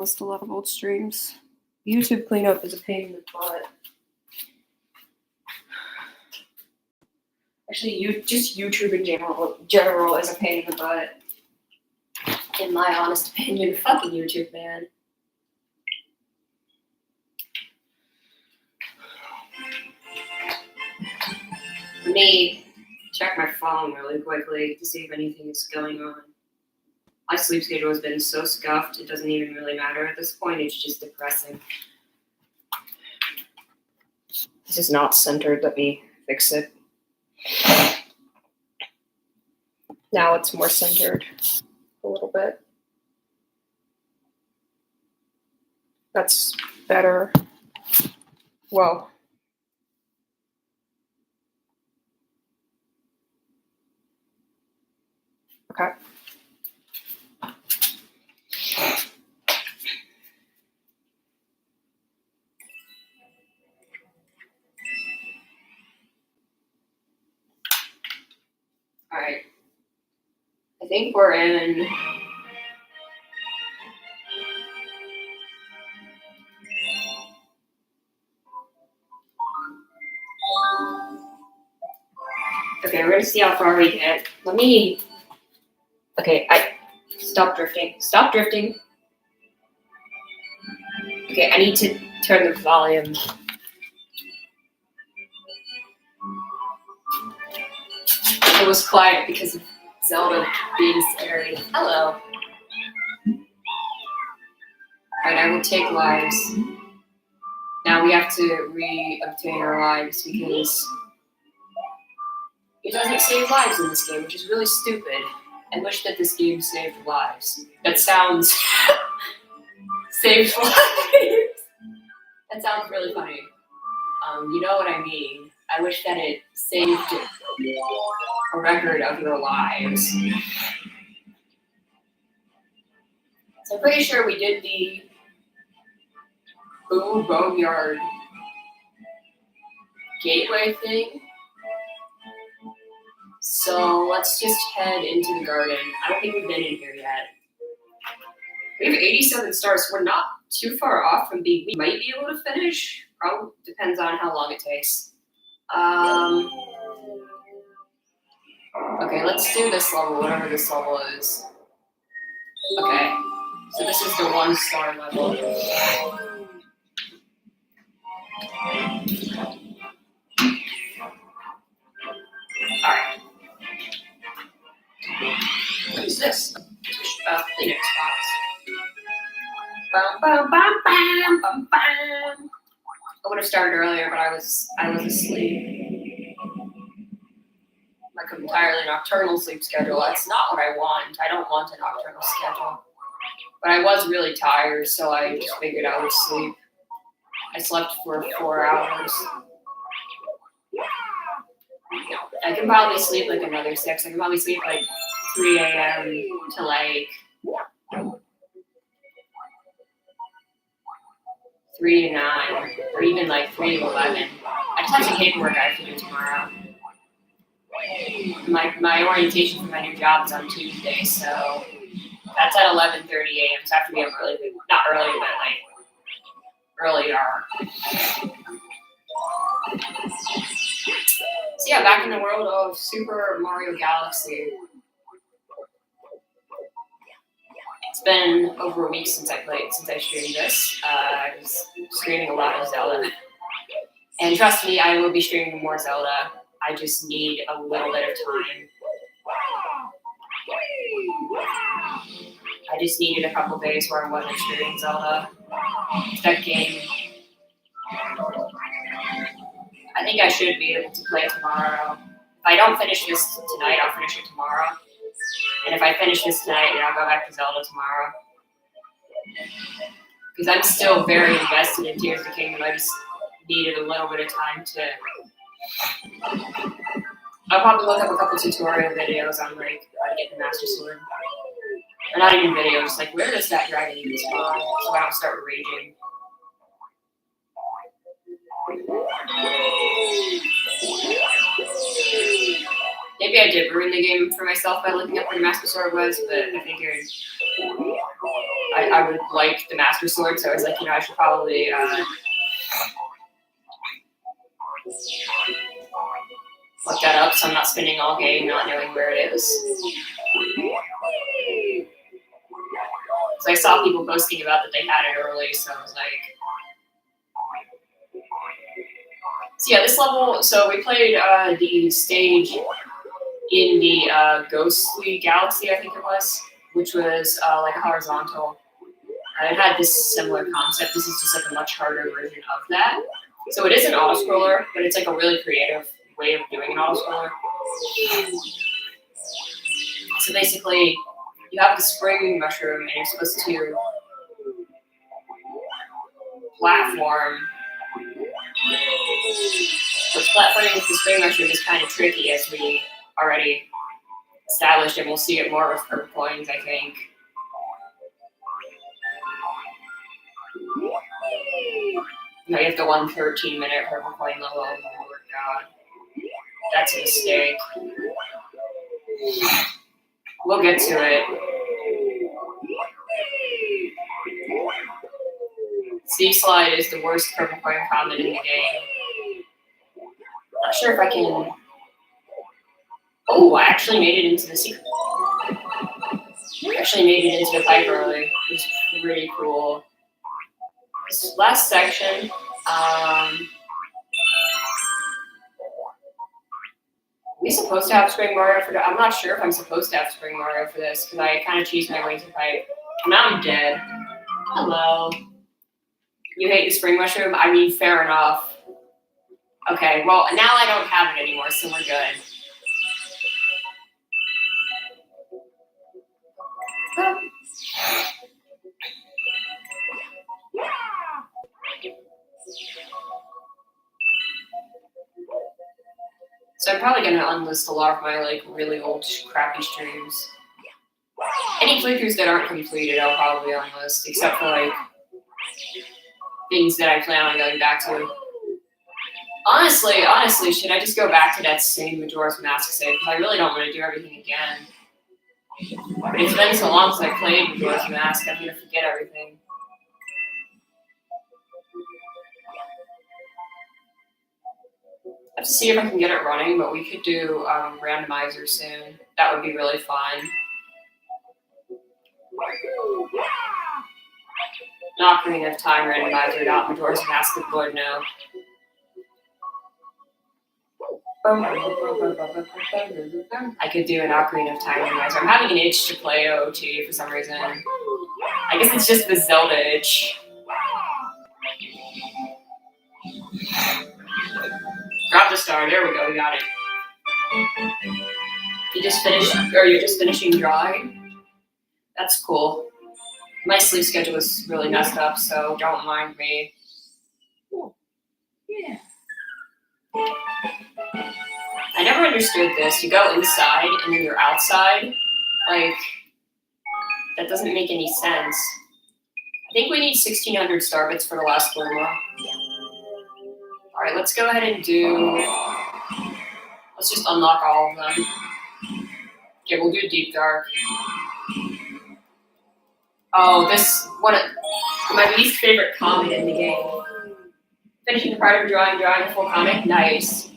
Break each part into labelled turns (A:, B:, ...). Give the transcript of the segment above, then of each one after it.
A: List a lot of old streams. YouTube cleanup is a pain in the butt. Actually, just YouTube in general is a pain in the butt. In my honest opinion, fucking YouTube, man. Let me check my phone really quickly to see if anything is going on. My sleep schedule has been so scuffed, it doesn't even really matter at this point. It's just depressing. This is not centered. Let me fix it. Now it's more centered a little bit. That's better. Whoa. Okay. All right. I think we're in. Okay, we're gonna see how far we get. Let me. Okay, stop drifting. Stop drifting. Okay, I need to turn the volume. It was quiet because of Zelda being scary. Hello. Alright, I will take lives. Now we have to re-obtain our lives because it doesn't save lives in this game, which is really stupid. I wish that this game saved lives. That sounds... saved lives! That sounds really funny. You know what I mean. I wish that it saved a record of your lives. So I'm pretty sure we did the Boneyard gateway thing. So let's just head into the garden. I don't think we've been in here yet. We have 87 stars. So we're not too far off from being. We might be able to finish. Probably depends on how long it takes. Okay, let's do this level, whatever this level is. Okay, so this is the 1-star level. Alright. What is this? Phoenix box. Bum, bum, bum, bum, bum, bum. I would have started earlier, but I was asleep. Like an entirely nocturnal sleep schedule. That's not what I want. I don't want a nocturnal schedule. But I was really tired, so I just figured I would sleep. I slept for 4 hours. I can probably sleep like another 6. I can probably sleep like 3 a.m. to like 3 to 9, or even like 3 to 11. I just have some paperwork I have to do tomorrow. My orientation for my new job is on Tuesday, so that's at 11:30 a.m. So I have to be up early, not early, but like earlier. So yeah, back in the world of Super Mario Galaxy. It's been over a week since I streamed this. I was streaming a lot of Zelda. And trust me, I will be streaming more Zelda. I just need a little bit of time. I just needed a couple days where I wasn't streaming Zelda. That game, I think I should be able to play tomorrow. If I don't finish this tonight, I'll finish it tomorrow. And if I finish this tonight, then I'll go back to Zelda tomorrow. Because I'm still very invested in Tears of the Kingdom. I just needed a little bit of time to... I'll probably look up a couple tutorial videos on like how to get the Master Sword. Or not even videos, just like where does that dragon even spawn? So I don't start raging. Maybe I did ruin the game for myself by looking up what a Master Sword was, but I figured I would like the Master Sword, so I was like, I should probably look that up so I'm not spending all game not knowing where it is. Because I saw people posting about that they had it early, so I was like... So yeah, this level, so we played the stage in the Ghostly Galaxy, I think it was, which was like a horizontal. It had this similar concept. This is just like a much harder version of that. So it is an auto-scroller, but it's like a really creative way of doing an auto-scroller. So basically, you have the spring mushroom, and you're supposed to platform. But platforming with the spring mushroom is kind of tricky, as we already established, and we'll see it more with purple coins, I think. No, you have the 1 13-minute purple coin level. Oh my god. That's a mistake. We'll get to it. Sea Slide is the worst purple coin comment in the game. Not sure if I can... Oh, I actually made it into the secret. I actually made it into the pipe early. It was pretty cool. This last section, are we supposed to have Spring Mario for that? I'm not sure if I'm supposed to have Spring Mario for this, because I kind of cheesed my way to the pipe. Now I'm dead. Hello. You hate the spring mushroom? I mean, fair enough. Okay, well, now I don't have it anymore, so we're good. So I'm probably going to unlist a lot of my, like, really old, crappy streams. Any playthroughs that aren't completed, I'll probably unlist, except for, like, things that I plan on going back to. Honestly, should I just go back to that same Majora's Mask save? Because I really don't want to do everything again. But it's been so long since I played Majora's Mask, I'm going to forget everything. I have to see if I can get it running, but we could do randomizer soon. That would be really fun. Not Ocarina of Time randomizer, not Majora's Mask, good lord, no. I could do an Ocarina of Time randomizer. I'm having an itch to play OOT for some reason. I guess it's just the Zelda itch. Drop the star, there we go, we got it. You just finished, or you're just finishing drawing? That's cool. My sleep schedule is really messed up, so don't mind me. Yeah. I never understood this. You go inside and then you're outside. Like, that doesn't make any sense. I think we need 1,600 star bits for the last Glimmer. Alright, let's go ahead and do... Let's just unlock all of them. Okay, we'll do Deep Dark. Oh, this... my least favorite comic in the game. Finishing the part of drawing a full comic? Nice.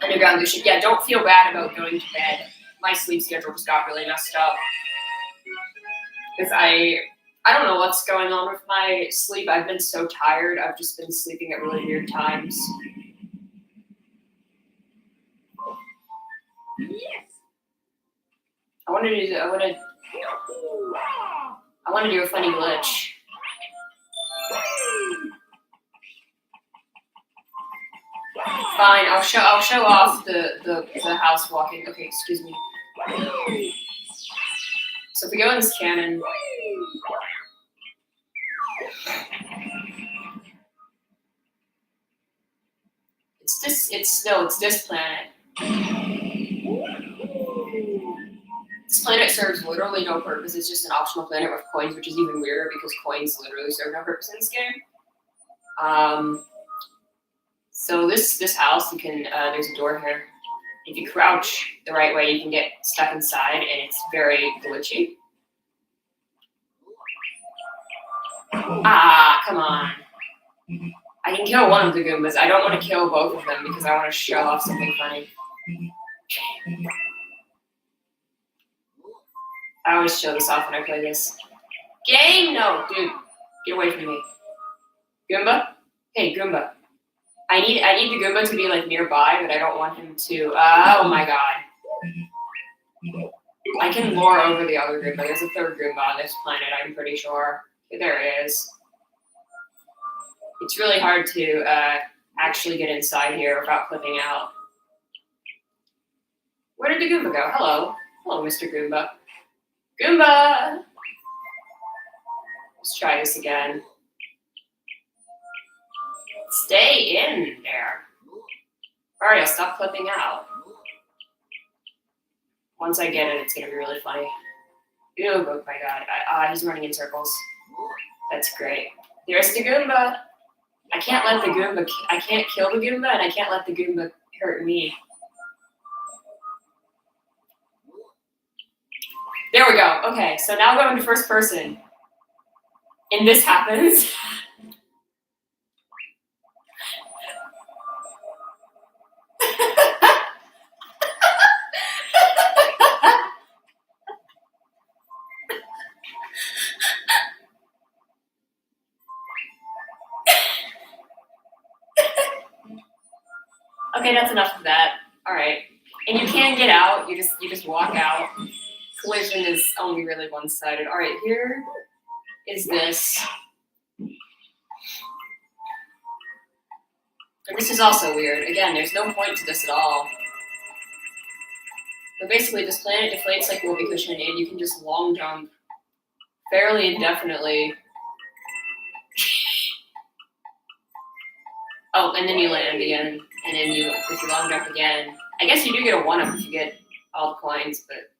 A: Underground Lucian. Yeah, don't feel bad about going to bed. My sleep schedule just got really messed up. Because I don't know what's going on with my sleep. I've been so tired. I've just been sleeping at really weird times. Yes. I want to do a funny glitch. Fine, I'll show off the house walking. Okay, excuse me. So if we go in this cannon, it's this planet. This planet serves literally no purpose. It's just an optional planet with coins, which is even weirder because coins literally serve no purpose in this game. So this house, you can there's a door here. If you crouch the right way, you can get stuck inside, and it's very glitchy. Ah, come on. I can kill one of the Goombas. I don't want to kill both of them because I want to show off something funny. I always show this off when I play this. Game? No, dude. Get away from me. Goomba? Hey, Goomba. I need the Goomba to be like nearby, but I don't want him to. Oh my god. I can lure over the other Goomba. There's a third Goomba on this planet, I'm pretty sure. There it is. It's really hard to actually get inside here without clipping out. Where did the Goomba go? Hello. Hello, Mr. Goomba. Goomba! Let's try this again. Stay in there. Alright, I'll stop clipping out. Once I get it, it's going to be really funny. Oh my god. He's running in circles. That's great. There's the Goomba. I can't let the Goomba... I can't kill the Goomba, and I can't let the Goomba hurt me. There we go. Okay, so now going to first person. And this happens. Okay, that's enough of that. All right, and you can get out. You just walk out. Collision is only really one-sided. All right, here is this. And this is also weird. Again, there's no point to this at all. But basically, this planet deflates like a whoopee cushion, and you can just long jump fairly indefinitely. Oh, and then you land again, and then if you long jump again. I guess you do get a 1-up if you get all the coins, but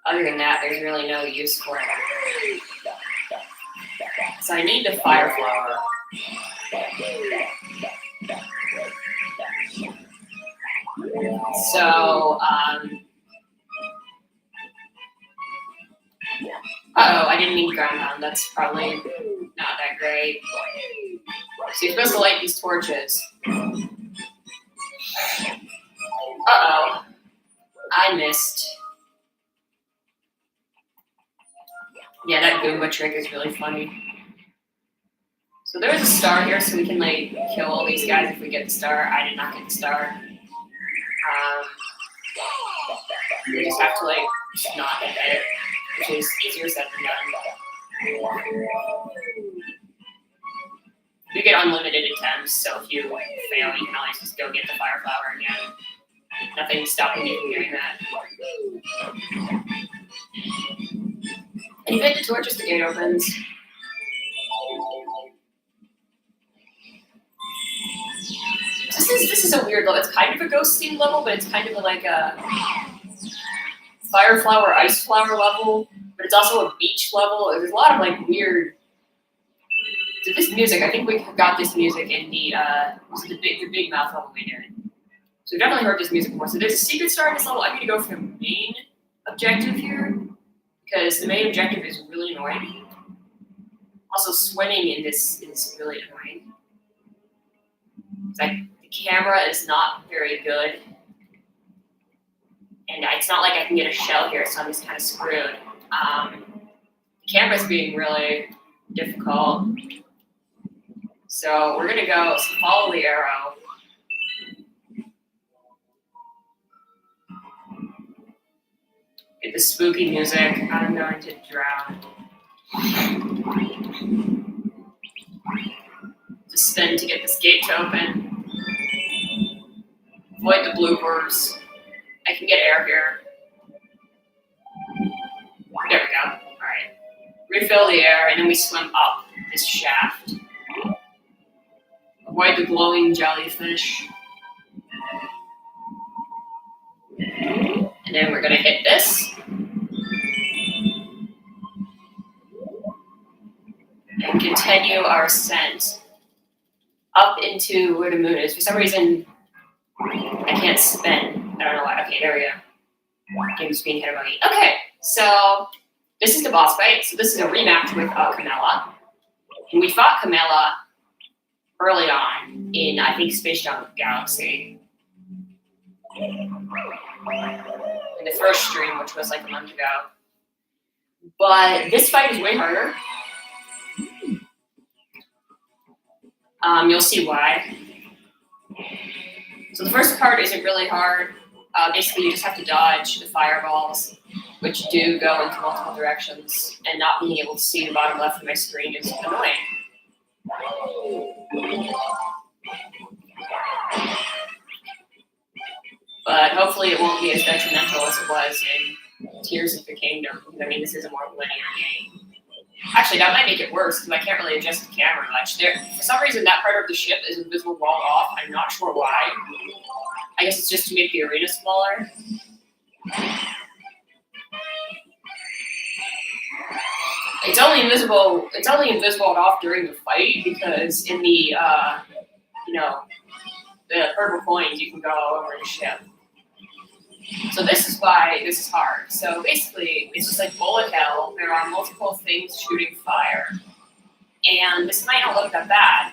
A: other than that, there's really no use for it. So I need the fire flower. So, uh-oh, I didn't mean to ground pound. That's probably not that great. So you're supposed to light these torches. Uh-oh. I missed. Yeah, that Goomba trick is really funny. So there's a star here, so we can, like, kill all these guys if we get the star. I did not get the star. We just have to, like, not get it, which is easier said than done. You get unlimited attempts, so if you fail, you can always just go get the fire flower again. Nothing's stopping you from doing that. And you hit the torches, the gate opens. This is a weird level. It's kind of a ghost themed level, but it's kind of like a fire flower, ice flower level, but it's also a beach level. There's a lot of like weird. So this music, I think we got this music in the big mouth level we did. So we've definitely heard this music before. So there's a secret star in this level. I'm going to go for the main objective here because the main objective is really annoying. Also, swimming in this is really annoying. It's like the camera is not very good, and it's not like I can get a shell here, so I'm just kind of screwed. The camera's being really difficult. So we're gonna go follow the arrow. Get the spooky music. I'm going to drown. Just spin to get this gate to open. Avoid the bloopers. I can get air here. There we go. Alright. Refill the air, and then we swim up this shaft. Avoid the glowing jellyfish. And then we're going to hit this. And continue our ascent up into where the moon is. For some reason, I can't spin. I don't know why. Okay, there we go. Game's being hit by me. Okay, so this is the boss fight. So this is a rematch with Camilla. And we fought Camilla early on in, I think, Space Junk Galaxy. In the first stream, which was like a month ago. But this fight is way harder. You'll see why. So the first part isn't really hard. Basically, you just have to dodge the fireballs, which do go into multiple directions, and not being able to see the bottom left of my screen is annoying. But hopefully it won't be as detrimental as it was in Tears of the Kingdom. I mean, this is a more linear game. Actually, that might make it worse, because I can't really adjust the camera much. For some reason, that part of the ship is invisible wall off. I'm not sure why. I guess it's just to make the arena smaller. It's only invisible and off during the fight, because in the the purple coins, you can go all over the ship. So this is why this is hard. So basically, it's just like bullet hell. There are multiple things shooting fire. And this might not look that bad.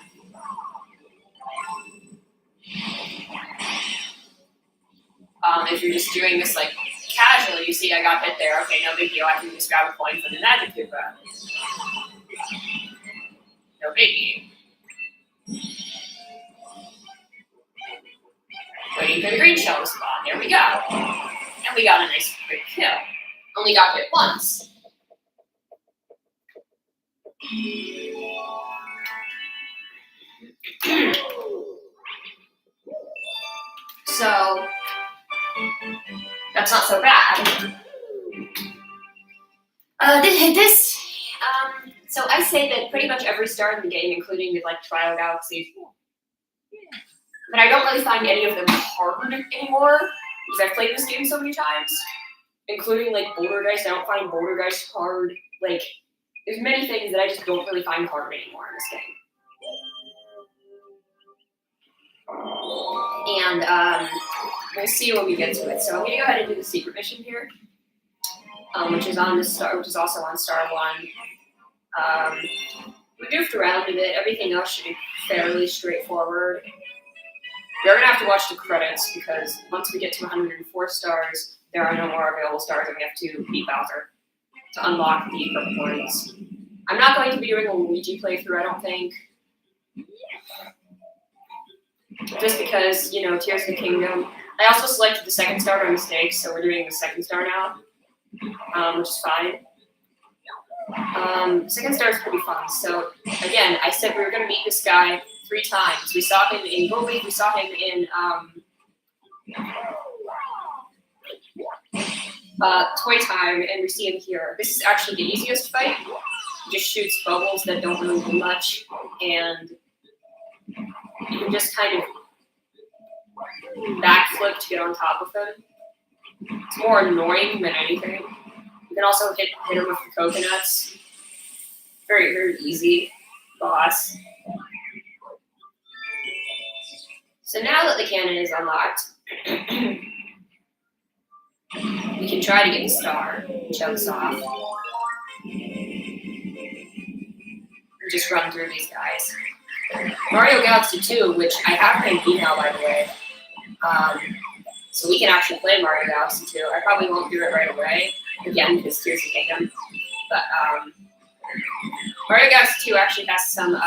A: If you're just doing this like casually, you see I got hit there. Okay, no big deal. I can just grab a coin from the magic Koopa. No biggie. Waiting for the green shell to spawn. There we go. And we got a nice quick kill. Only got hit once. So that's not so bad. So I say that pretty much every star in the game, including the like trial galaxies, but I don't really find any of them hard anymore because I've played this game so many times, including like Bouldergeist. I don't find Bouldergeist hard. Like, there's many things that I just don't really find hard anymore in this game. And we'll see when we get to it. So I'm gonna go ahead and do the secret mission here, which is also on Star 1. We moved around a bit. Everything else should be fairly straightforward. We're gonna have to watch the credits because once we get to 104 stars, there are no more available stars, and we have to beat Bowser to unlock the purple coins. I'm not going to be doing a Luigi playthrough, I don't think. Just because, you know, Tears of the Kingdom. I also selected the second star by mistake, so we're doing the second star now, which is fine. Second star is pretty fun. So, again, I said we were going to meet this guy 3 times. We saw him in Gold League, we saw him in Toy Time, and we see him here. This is actually the easiest fight. He just shoots bubbles that don't really do much, and you can just kind of backflip to get on top of him. It's more annoying than anything. You can also hit him with the coconuts. Very, very easy boss. So now that the cannon is unlocked, we can try to get the star and show this off. Or just run through these guys. Mario Galaxy 2, which I have in email, by the way. So we can actually play Mario Galaxy 2. I probably won't do it right away, again, because Tears of the Kingdom. But Mario Galaxy 2 actually has some,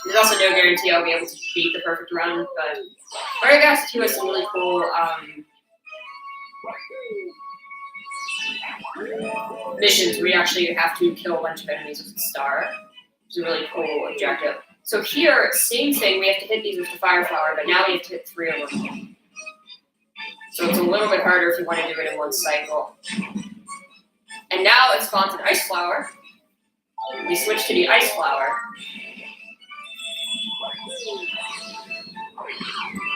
A: there's also no guarantee I'll be able to beat the perfect run, but Mario Galaxy 2 has some really cool missions where you actually have to kill a bunch of enemies with the star. It's a really cool objective. So here, same thing, we have to hit these with the fire flower, but now we have to hit 3 of them. So it's a little bit harder if you want to do it in one cycle. And now it spawns an ice flower. We switch to the ice flower.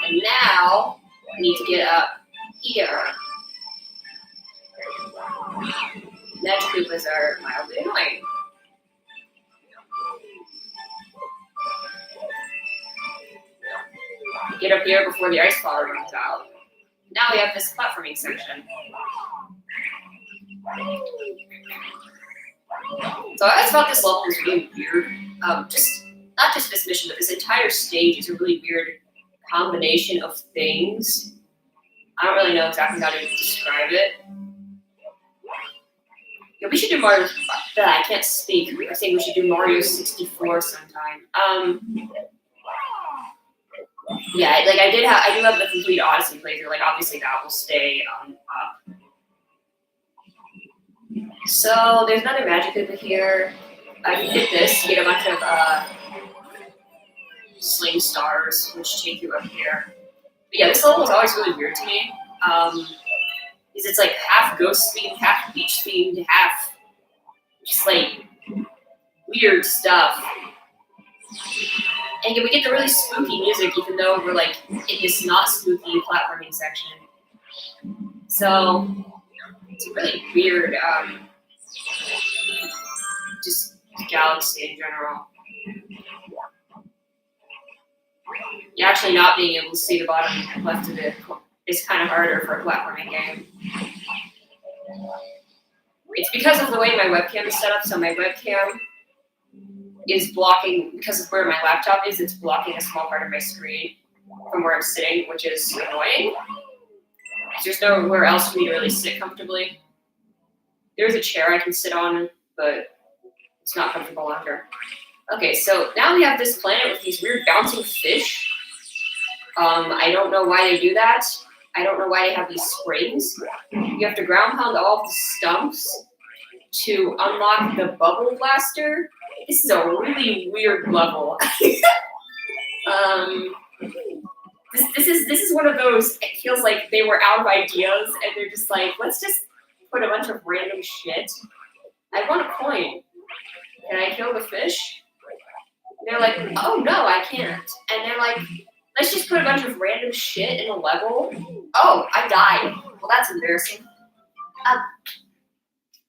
A: And now we need to get up here. Magic Koopas are mildly annoying. get up here before the ice flower runs out. Now we have this platforming section. So I always thought this level was really weird. Not just this mission, but this entire stage is a really weird combination of things. I don't really know exactly how to describe it. Yeah, we should do Mario. I can't speak. I think we should do Mario 64 sometime. Yeah, like I do have the complete Odyssey playthrough. Like obviously that will stay up. So there's another magic over here. I can hit this to get a bunch of sling stars, which take you up here. But yeah, this level was always really weird to me. Is it's like half ghost themed, half beach themed, half just like weird stuff. And we get the really spooky music, even though we're like in this not spooky platforming section. So it's a really weird, just galaxy in general. Yeah, actually not being able to see the bottom left of it is kind of harder for a platforming game. It's because of the way my webcam is set up, so my webcam is blocking, because of where my laptop is, it's blocking a small part of my screen from where I'm sitting, which is annoying. There's nowhere else for me to really sit comfortably. There's a chair I can sit on, but it's not comfortable under. Okay, so now we have this planet with these weird bouncing fish. I don't know why they do that. I don't know why they have these springs. You have to ground pound all of the stumps to unlock the bubble blaster. This is a really weird level. This is one of those, it feels like they were out of ideas and they're just like, let's just put a bunch of random shit. I want a coin. Can I kill the fish? And they're like, oh no, I can't. And they're like, let's just put a bunch of random shit in a level. Oh, I died. Well, that's embarrassing.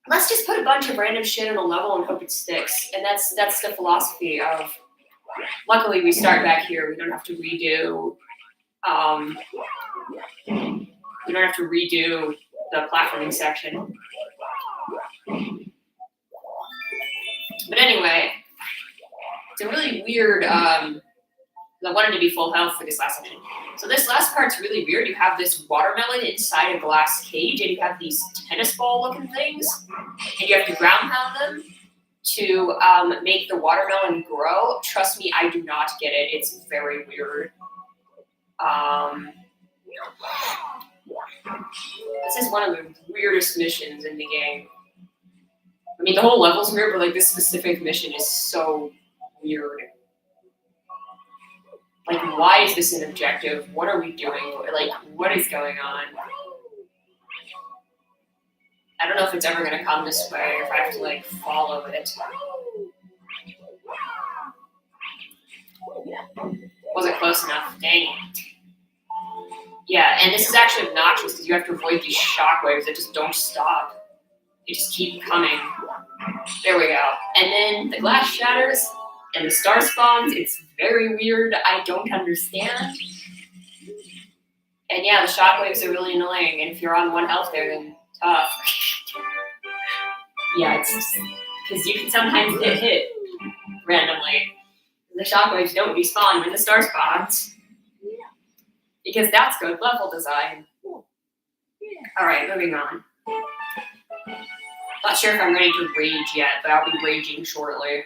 A: Let's just put a bunch of random shit in a level and hope it sticks. And that's the philosophy of. Luckily, we start back here. We don't have to redo. We don't have to redo the platforming section. But anyway, it's a really weird. I wanted to be full health for this last section. So this last part's really weird. You have this watermelon inside a glass cage, and you have these tennis ball looking things, and you have to ground pound them to make the watermelon grow. Trust me, I do not get it. It's very weird. This is one of the weirdest missions in the game. I mean, the whole level's weird, but like this specific mission is so weird. Like, why is this an objective? What are we doing? Like, what is going on? I don't know if it's ever going to come this way or if I have to, like, follow it. Wasn't close enough. Dang it. Yeah, and this is actually obnoxious because you have to avoid these shockwaves that just don't stop. They just keep coming. There we go. And then the glass shatters. And the star spawns, it's very weird. I don't understand. And yeah, the shockwaves are really annoying. And if you're on 1 health there, then tough. Yeah, it's because you can sometimes get hit randomly. The shockwaves don't respawn when the star spawns. Because that's good level design. Alright, moving on. Not sure if I'm ready to rage yet, but I'll be raging shortly.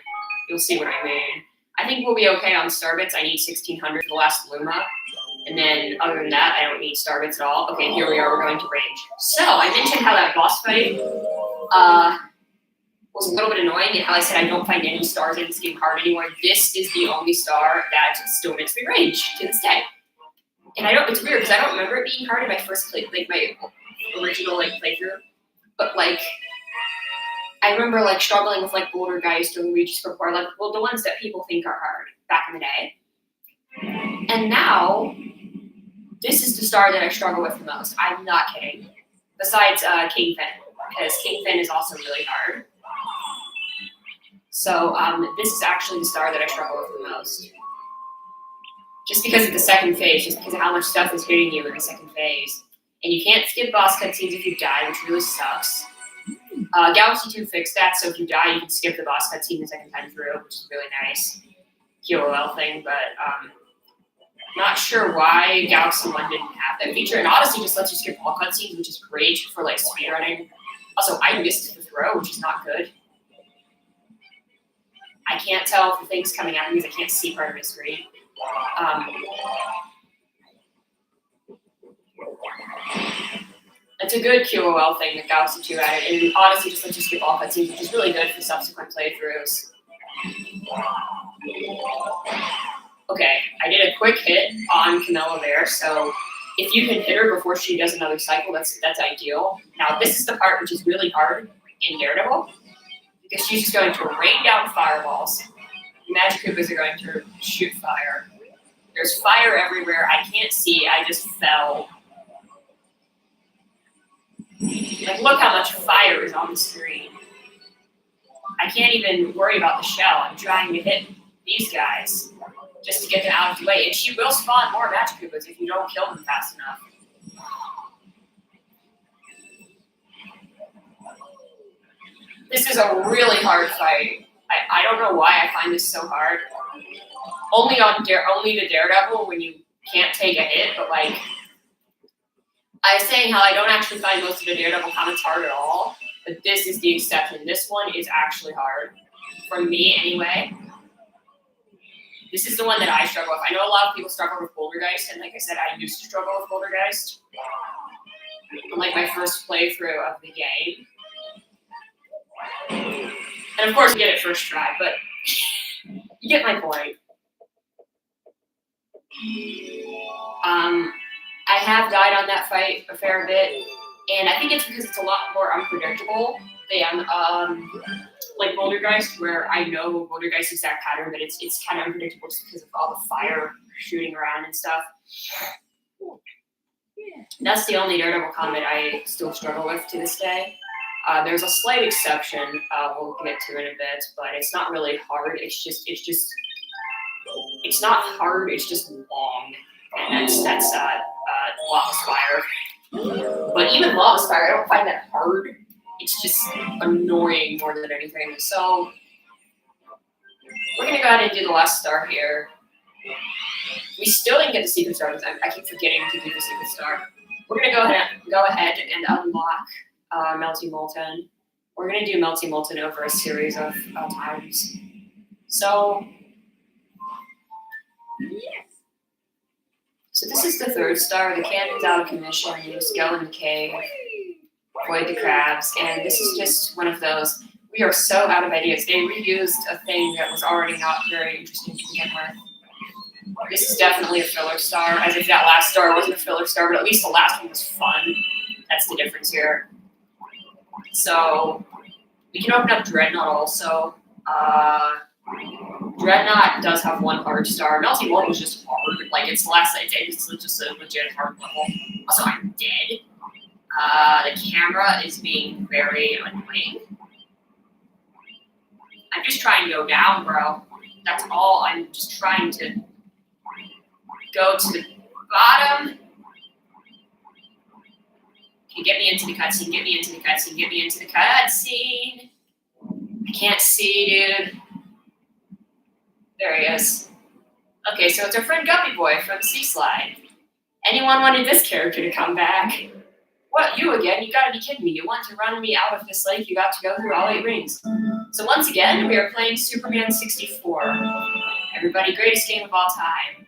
A: You'll see what I mean. I think we'll be okay on starbits. I need 1600 for the last Luma. And then other than that, I don't need starbits at all. Okay, here we are. We're going to rage. So I mentioned how that boss fight was a little bit annoying and how I said I don't find any stars in this game hard anymore. This is the only star that still makes me rage to this day. And it's weird because I don't remember it being hard in my first play, like my original playthrough. But like, I remember like struggling with like Boulder Guys doing Reaches before, like the ones that people think are hard back in the day. And now, this is the star that I struggle with the most. I'm not kidding. Besides Kingpin, because Kingpin is also really hard. So this is actually the star that I struggle with the most. just because of the second phase, just because of how much stuff is hitting you in the second phase. And you can't skip boss cutscenes if you die, which really sucks. Galaxy 2 fixed that, so if you die, you can skip the boss cutscene the second time through, which is really nice. QOL thing, but not sure why Galaxy 1 didn't have that feature. And Odyssey just lets you skip all cutscenes, which is great for like speedrunning. Also, I missed the throw, which is not good. I can't tell if the thing's coming out because I can't see part of my screen. It's a good QOL thing that Galaxy 2 added, and Odyssey just lets you skip all cutscenes, which is really good for subsequent playthroughs. Okay, I did a quick hit on Camilla there, so if you can hit her before she does another cycle, that's ideal. Now, this is the part which is really hard in Daredevil, because she's just going to rain down fireballs. Magic Koopas are going to shoot fire. There's fire everywhere. I can't see. I just fell. Like, look how much fire is on the screen. I can't even worry about the shell. I'm trying to hit these guys just to get them out of the way. And she will spawn more Magic Koopas if you don't kill them fast enough. This is a really hard fight. I don't know why I find this so hard. Only the Daredevil when you can't take a hit, but like I was saying how I don't actually find most of the Daredevil comments hard at all, but this is the exception. This one is actually hard. For me anyway. This is the one that I struggle with. I know a lot of people struggle with Bouldergeist, and like I said, I used to struggle with Bouldergeist on like my first playthrough of the game. And of course, you get it first try, but you get my point. I have died on that fight a fair bit, and I think it's because it's a lot more unpredictable than like Bouldergeist, where I know Bouldergeist's exact pattern, but it's kind of unpredictable just because of all the fire shooting around and stuff. That's the only Daredevil combat I still struggle with to this day. There's a slight exception we'll get to in a bit, but it's not really hard. It's not hard. It's just long, and that's Lava Spire. But even Lava Spire, I don't find that hard. It's just annoying more than anything. So we're gonna go ahead and do the last star here. We still didn't get the secret star because I keep forgetting to do the secret star. We're gonna go ahead and unlock Melty Molten. We're gonna do Melty Molten over a series of times. So this is the third star. The cannon's out of commission. You just go in the cave, avoid the crabs, and this is just one of those. We are so out of ideas. They reused a thing that was already not very interesting to begin with. This is definitely a filler star, as if that last star wasn't a filler star, but at least the last one was fun. That's the difference here. So we can open up Dreadnought also. Dreadnought does have one hard star. Melty Molten was just hard. Like, it's the last I did. It's just a legit hard level. Also, I'm dead. The camera is being very annoying. I'm just trying to go down, bro. That's all. I'm just trying to go to the bottom. Okay, get me into the cutscene. Get me into the cutscene. Get me into the cutscene. I can't see, dude. There he is. Okay, so it's our friend Guppy Boy from Sea Slide. Anyone wanted this character to come back? What, you again? You gotta be kidding me. You want to run me out of this lake? You got to go through all 8 rings. So once again, we are playing Superman 64. Everybody, greatest game of all time.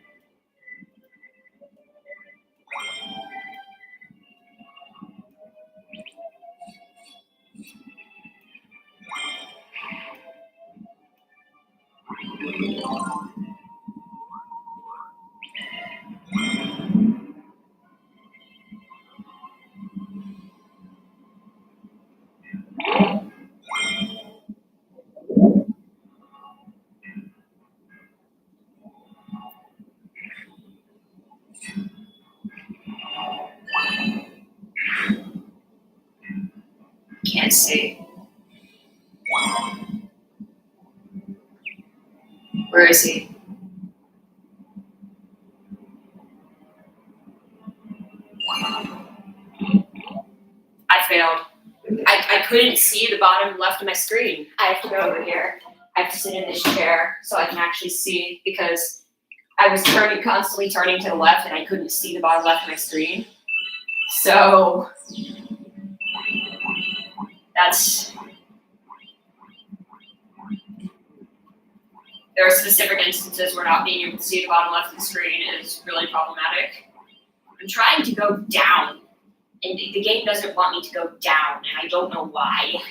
A: Can't see. Where is he? couldn't see the bottom left of my screen. I have to go over here. I have to sit in this chair so I can actually see because I was constantly turning to the left and I couldn't see the bottom left of my screen. So there are specific instances where not being able to see the bottom left of the screen is really problematic. I'm trying to go down, and the game doesn't want me to go down, and I don't know why.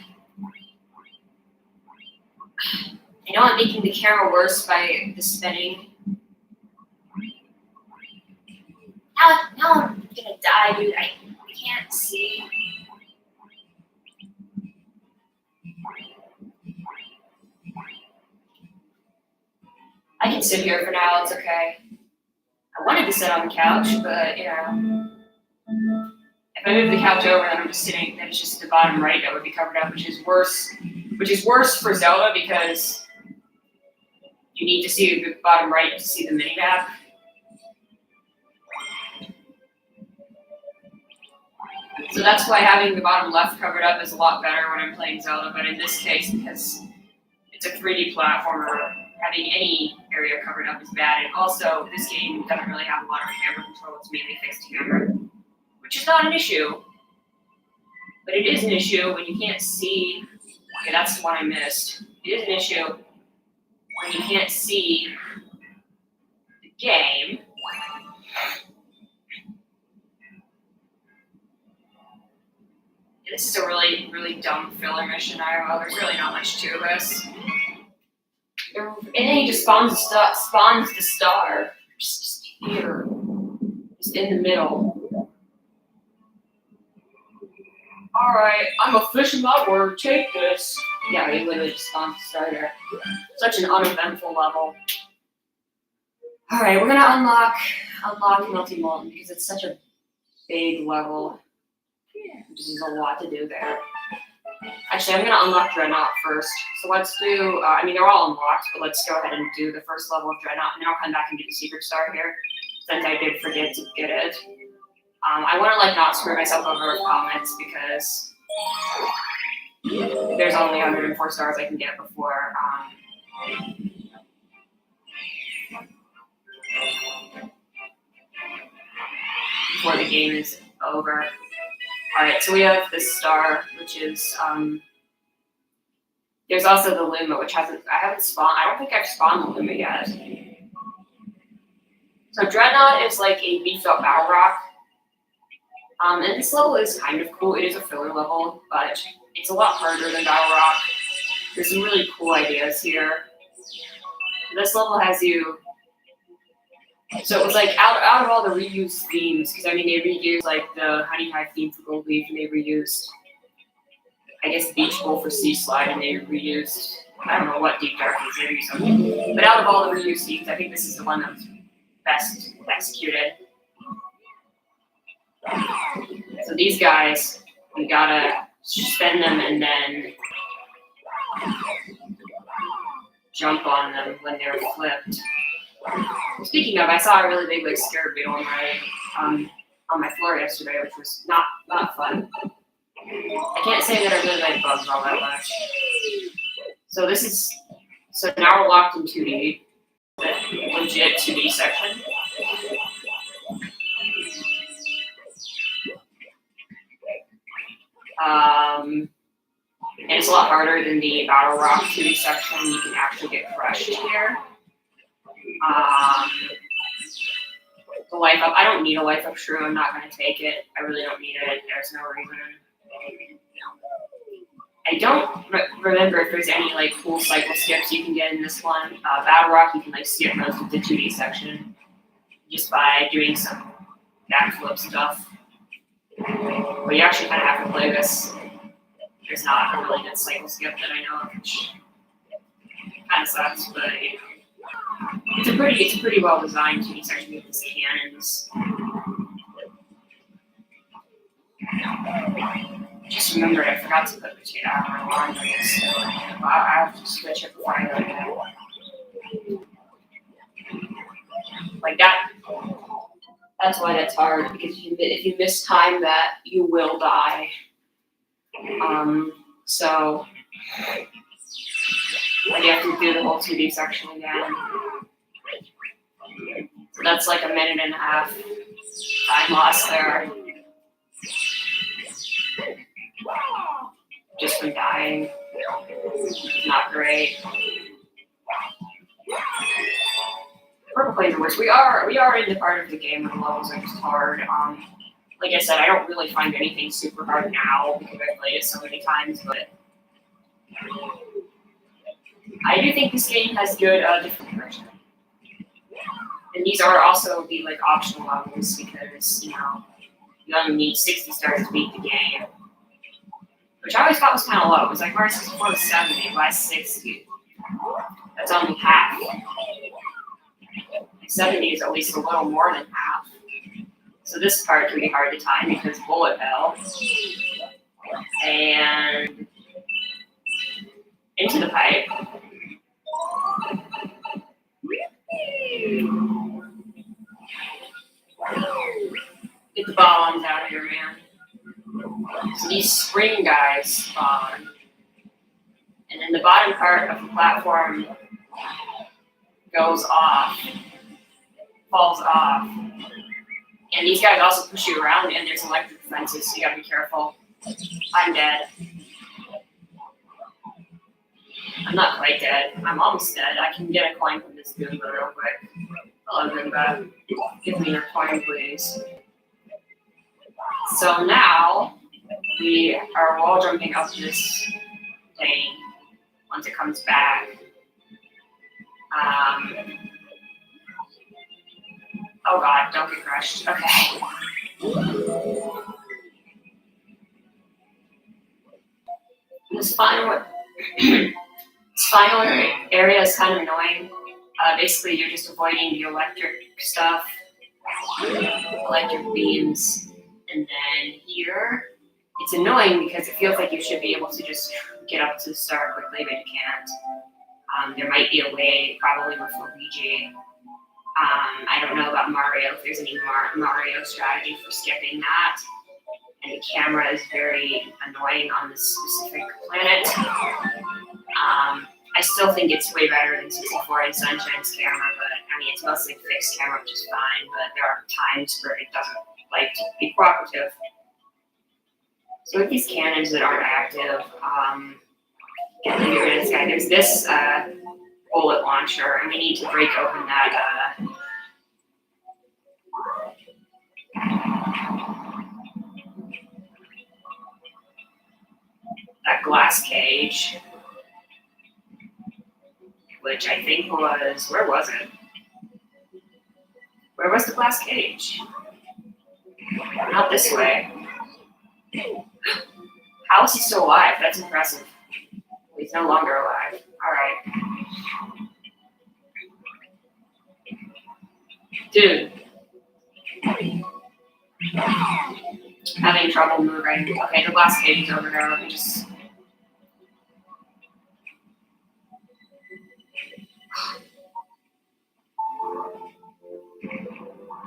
A: I know I'm making the camera worse by the spinning. Now I'm gonna die, dude. I can't see. I can sit here for now, it's okay. I wanted to sit on the couch, but you know. If I move the couch over and I'm just sitting, then it's just the bottom right that would be covered up, which is worse for Zelda because you need to see the bottom right to see the mini-map. So that's why having the bottom left covered up is a lot better when I'm playing Zelda, but in this case, because it's a 3D platformer, having any area covered up is bad. And also, this game doesn't really have a lot of camera control, it's mainly fixed camera, which is not an issue. But it is an issue when you can't see. Okay, that's the one I missed. It is an issue when you can't see the game. This is a really, really dumb filler mission, IRL. There's really not much to this. And then he just spawns the star. Just here. Just in the middle. Alright, I'm a fish in my word, take this. Yeah, he literally just spawns the star there. Such an uneventful level. Alright, we're gonna unlock Melty Molten because it's such a big level. There's a lot to do there. Actually, I'm going to unlock Dreadnought first. So let's do, they're all unlocked, but let's go ahead and do the first level of Dreadnought, and then I'll come back and do the Secret Star here, since I did forget to get it. I want to, not screw myself over with comments, because there's only 104 stars I can get before, before the game is over. Alright, so we have this star, which is, there's also the Luma, which I haven't spawned, I don't think I've spawned the Luma yet. So Dreadnought is like a beefed up battle rock. And this level is kind of cool, it is a filler level, but it's a lot harder than battle rock. There's some really cool ideas here. This level has you, so it was like out of all the reused themes, because they reused the Honey Hive theme for Gold Leaf, and they reused, I guess, Beach Bowl for Sea Slide, and they reused, I don't know what Deep Dark is, they reused something. But out of all the reused themes, I think this is the one that's best executed. So these guys, we gotta spin them and then jump on them when they're flipped. Speaking of, I saw a really big scarab beetle on my floor yesterday, which was not fun. I can't say that I really like bugs all that much. So now we're locked in 2D, the legit 2D section. And it's a lot harder than the Battle Rock 2D section. You can actually get crushed here. The life up, I don't need a life up shroom, I'm not going to take it. I really don't need it, there's no reason. I don't remember if there's any cool cycle skips you can get in this one. Battle Rock, you can skip most of the 2D section just by doing some backflip stuff. But you actually kind of have to play this. There's not a really good cycle skip that I know of, which kind of sucks, but it's a pretty well designed 2D section with these cannons. Just remembered I forgot to put potato armor on laundry, so I have to switch it before I go. Like that. That's why that's hard, because if you mistime that, you will die. So you have to do the whole 2D section again. So that's like a minute and a half time loss there. Just from dying. Not great. Purple plays are worse. We are in the part of the game where the levels are just hard. Like I said, I don't really find anything super hard now because I've played it so many times, but I do think this game has good difficulty. And these are also the like optional levels because you only need 60 stars to beat the game, which I always thought was kind of low. It was like Mario 64 was 70, why 60? That's only half. 70 is at least a little more than half. So this part can be hard to time because bullet hell and into the pipe. Get the bombs out of here, man. So these spring guys spawn. And then the bottom part of the platform goes off, falls off. And these guys also push you around, and there's electric fences, so you gotta be careful. I'm dead. I'm not quite dead. I'm almost dead. I can get a coin from this Goomba real quick. Hello, Goomba. Give me your coin, please. So now, we are wall jumping up this thing once it comes back. Oh god, don't get crushed. Okay. This final area is kind of annoying. Basically, you're just avoiding the electric stuff, electric beams, and then here, it's annoying because it feels like you should be able to just get up to the star quickly, but you can't. There might be a way, probably with Luigi. I don't know about Mario, if there's any Mario strategy for skipping that. And the camera is very annoying on this specific planet. I still think it's way better than 64 and Sunshine's camera, but I mean, it's mostly a fixed camera, which is fine, but there are times where it doesn't like to be cooperative. So with these cannons that aren't active, get rid of this guy. There's this bullet launcher, and we need to break open that that glass cage, which I think was, where was it? Where was the glass cage? Not this way. How is he still alive? That's impressive. He's no longer alive. Alright. Dude. Having trouble moving. Okay, the glass cage is over there. Let me just...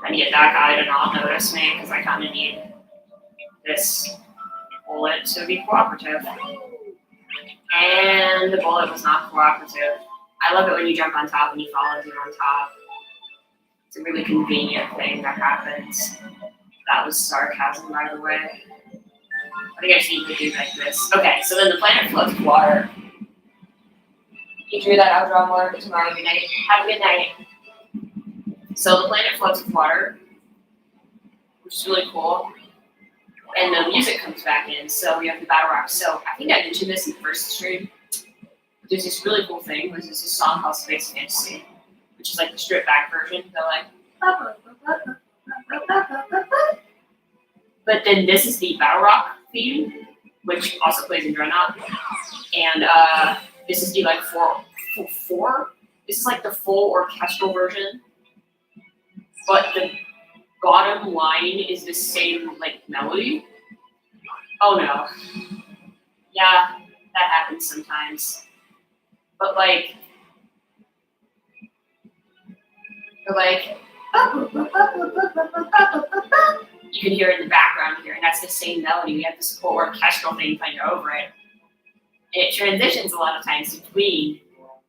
A: I need that guy to not notice me, because I kind of need this bullet to be cooperative. And the bullet was not cooperative. I love it when you jump on top and he follows you on top. It's a really convenient thing that happens. That was sarcasm, by the way. I think I just need to do like this. Okay, so then the planet floats with water. You drew that, I'll draw more tomorrow. Good night. Have a good night. So the planet floats with water, which is really cool. And the music comes back in, so we have the battle rap. So I think I mentioned this in the first stream. There's this really cool thing, which is a song called Space Fantasy, which is like the stripped back version. They're like, but then this is the battle rock theme, which also plays in Dreadnought. And this is the like four. This is like the full orchestral version, but the bottom line is the same like melody. Oh no. Yeah, that happens sometimes. But like you can hear it in the background here, and that's the same melody. We have this whole orchestral thing playing over it.
B: it transitions a lot of times between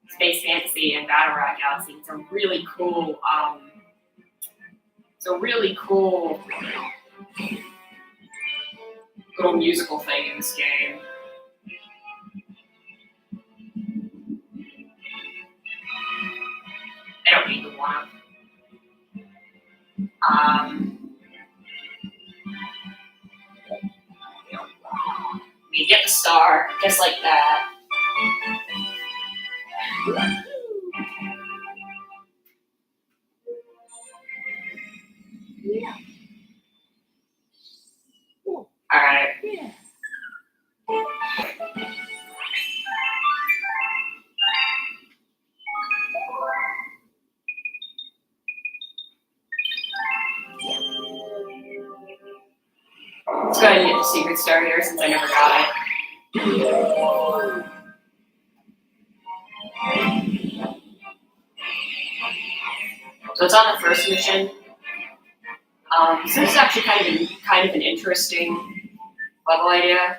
B: space fantasy and battle royale galaxy. It's a really cool
A: little musical thing in this game. I don't need the one-up. We get the star, just like that. Alright. Let's go ahead and get the secret star here since I never got it. So it's on the first mission. So this is actually kind of an interesting level idea.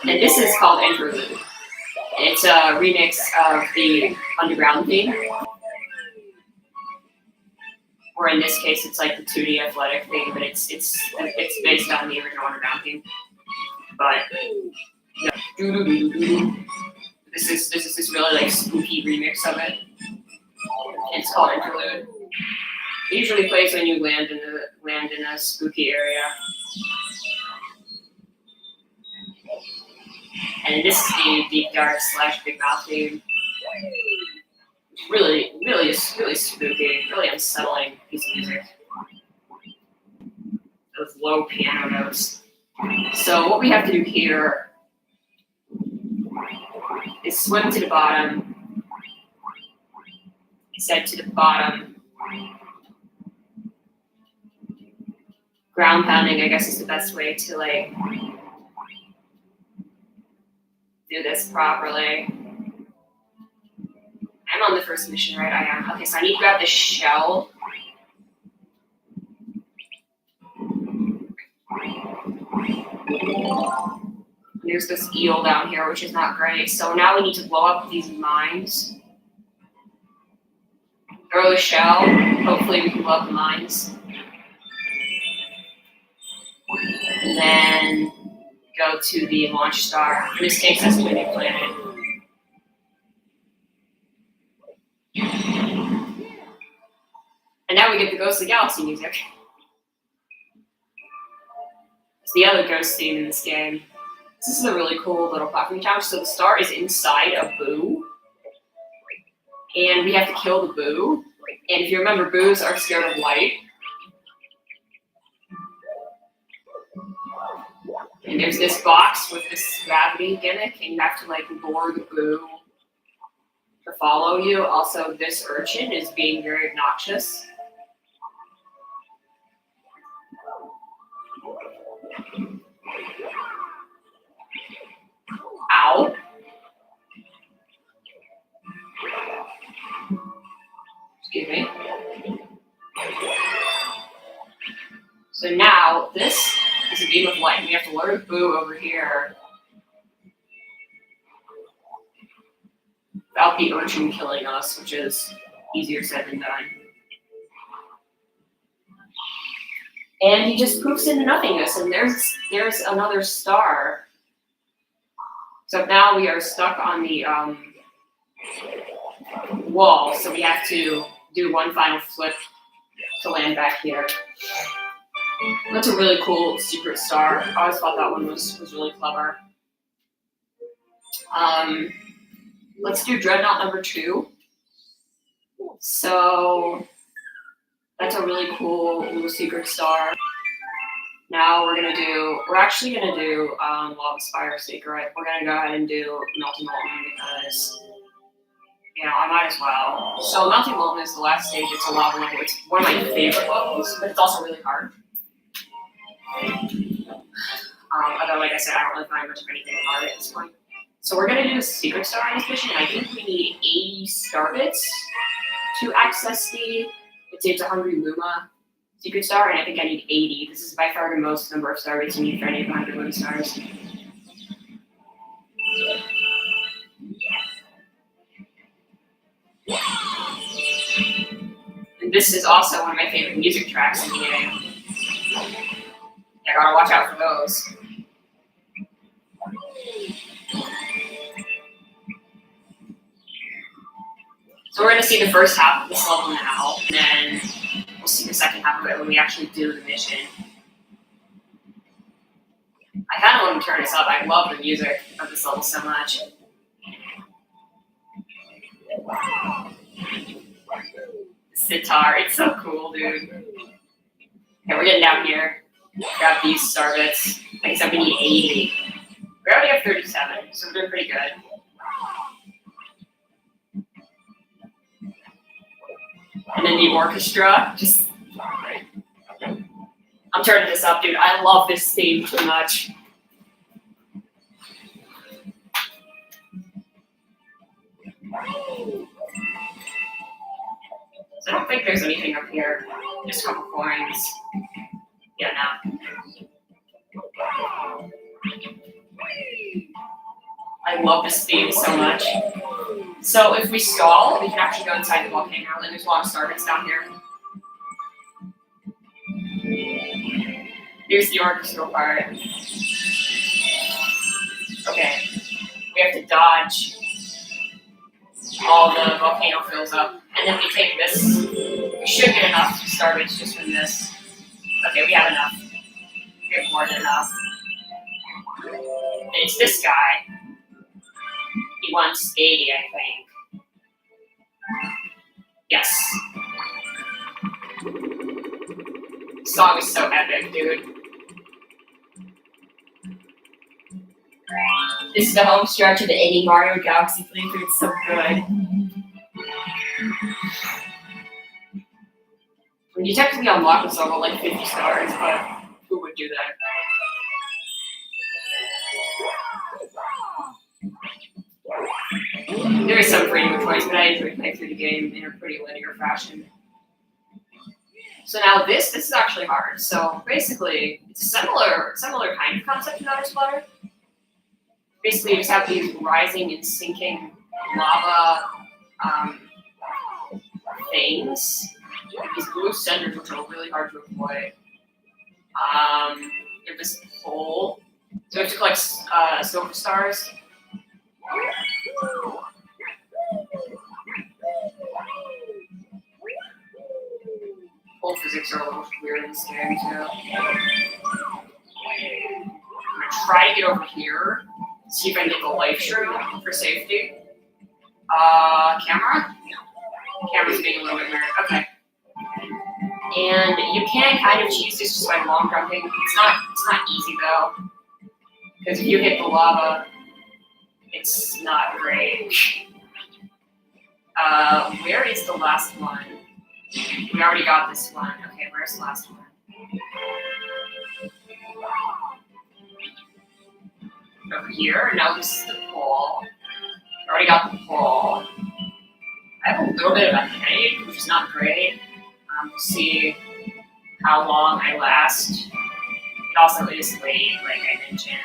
A: And this is called Interlude. It's a remix of the Underground theme. Or in this case, it's like the 2D athletic theme, but it's based on the original Underground theme. But yeah, this is this really like spooky remix of it. It's called Interlude. It usually plays when you land in a spooky area. And this is the Deep Dark / Big Mouth theme. Really spooky, really unsettling piece of music. Those low piano notes. So what we have to do here is swim to the bottom. It's head to the bottom. Ground pounding, I guess, is the best way to like do this properly. I'm on the first mission, right? I am. Okay, so I need to grab the shell. There's this eel down here, which is not great. So now we need to blow up these mines. Throw the shell. Hopefully we can blow up the mines. And then go to the launch star. And this takes us to a new planet. And now we get the Ghostly Galaxy music. It's the other ghost theme in this game. This is a really cool little platforming challenge. So the star is inside a boo. And we have to kill the boo. And if you remember, boos are scared of light. And there's this box with this gravity gimmick, and you have to like lure the boo to follow you. Also, this urchin is being very obnoxious. Ow. Excuse me. So now this is a beam of light. We have to lure the boo over here without the urchin killing us, which is easier said than done. And he just poofs into nothingness, and there's another star. So now we are stuck on the wall, so we have to do one final flip to land back here. That's a really cool secret star. I always thought that one was really clever. Let's do Dreadnought number 2. So that's a really cool little secret star. Now we're actually gonna do Lava Spire Secret. We're gonna go ahead and do Melting Molten because, you know, I might as well. So Melting Molten is the last stage. It's a lava level. It's one of my favorite levels, but it's also really hard. Although, like I said, I don't really find much of anything hard at this point.
B: So we're gonna do a secret star on this mission, and I think we need 80 star bits to access the it's a Hungry Luma secret star, and I think I need 80. This is by far the most number of star bits you need for any of the Hungry Luma stars. And this is also one of my favorite music tracks in the game. I gotta watch out for those. So we're gonna see the first half of this level now, and then we'll see the second half of it when we actually do the mission. I kind of want to turn this up. I love the music of this level so much. Sitar, it's so cool, dude. Okay, we're getting down here. Grab these star bits. Like I said, we need 80. We already have 37, so we're doing pretty good. And then the orchestra, just I'm turning this up, dude. I love this theme too much. So I don't think there's anything up here. Just a couple coins. Yeah, no. I love this theme so much. So if we stall, we can actually go inside the volcano, and there's a lot of star bits down here. Here's the orchestral part. Okay, we have to dodge all the volcano fills up, and then we take this. We should get enough star bits just from this. Okay, we have enough. We have more than enough. And it's this guy. He wants 80, I think. Yes. This song is so epic, dude. This is the home stretch of any Mario Galaxy playthrough. It's so good. When you technically unlock this level like 50 stars, but who would do that? There is some freedom of choice, but I usually play through the game in a pretty linear fashion. So now this is actually hard. So basically, it's a similar kind of concept to Another Splatter. Basically, you just have these rising and sinking lava things. These blue centers, which are really hard to avoid. You have this pole. So we have to collect silver stars. Pole physics are a little weird and scary too. I'm gonna try to get over here. See if I can get the life shroom for safety. Camera? Camera's being a little bit weird. Okay. And you can kind of cheese this just by long jumping. It's not easy though. Because if you hit the lava, it's not great. Where is the last one? We already got this one. Okay, where's the last one? Over here. No, this is the pole. We already got the pole. I have a little bit of a headache, which is not great. We'll see how long I last. It also is late, like I mentioned.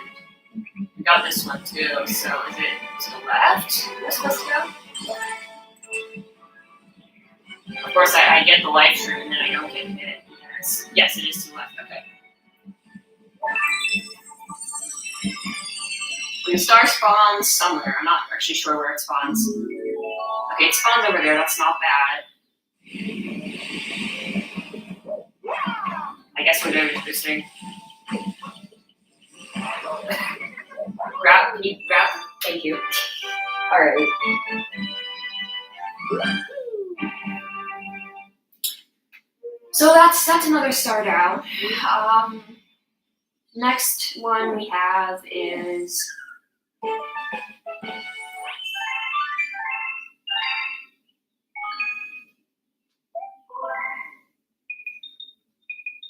B: We got this one too, so is it to the left we're supposed to go? Of course, I get the life shroom and then I don't get hit. Yes, it is to the left, okay. When the star spawns somewhere, I'm not actually sure where it spawns. Okay, it spawns over there, that's not bad. I guess we're damage boosting. Can you grab? Thank you. Alright. So that's another star down. Next one we have is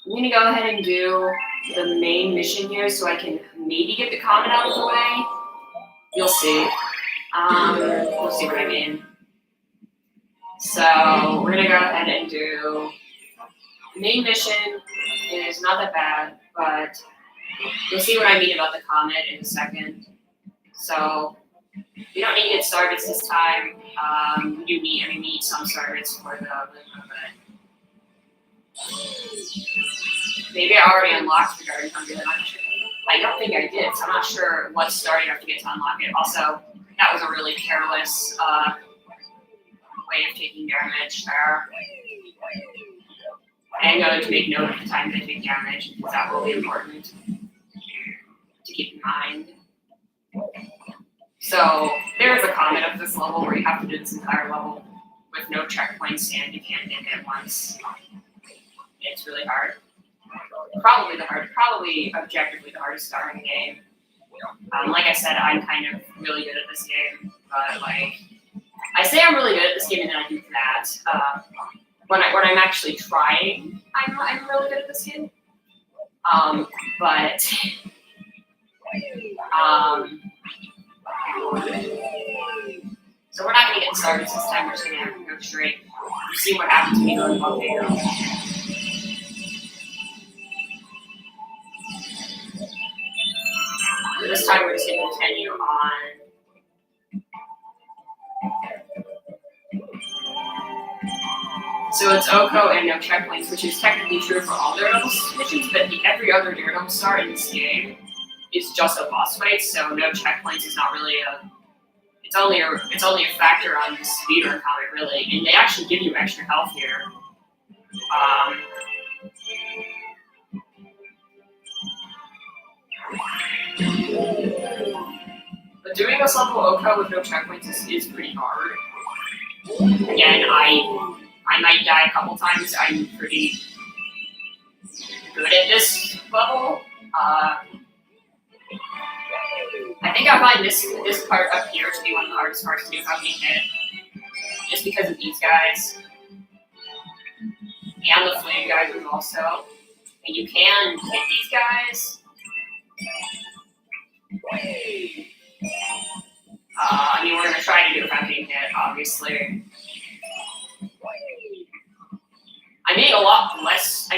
B: I'm gonna go ahead and do the main mission here so I can maybe get the comet out of the way. You'll see. You'll see what I mean. So we're gonna go ahead and do the main mission is not that bad, but you'll see what I mean about the comet in a second. So we don't need to get starvets this time. We do need some starvets for the comet. Maybe I already unlocked the Garden Hungry. I don't think I did, so I'm not sure what star you have to get to unlock it. Also, that was a really careless way of taking damage there. I'm going to make note of the time they take damage, because that will be important to keep in mind. So there's a comment of this level where you have to do this entire level with no checkpoints and you can't hit it once. It's really hard. Probably objectively the hardest star in the game. Like I said, I'm kind of really good at this game, but like I say I'm really good at this game and then I do that. When I'm actually trying, I'm really good at this game. But so we're not gonna get started this time. We're just gonna go straight. See what happens when we go to volcano. This time we're just going to continue on. So it's Oko and no checkpoints, which is technically true for all Daredevil missions, but every other Daredevil star in this game is just a boss fight, so no checkpoints is not really it's only a factor on the speeder comet really, and they actually give you extra health here. But doing this level Oko with no checkpoints is pretty hard. Again, I might die a couple times. I'm pretty good at this level. I think I find this part up here to be one of the hardest parts to do without getting hit. Just because of these guys. And the flame guys also. And you can hit these guys. I mean, we're going to try to do it without getting hit, obviously. I'm being a lot less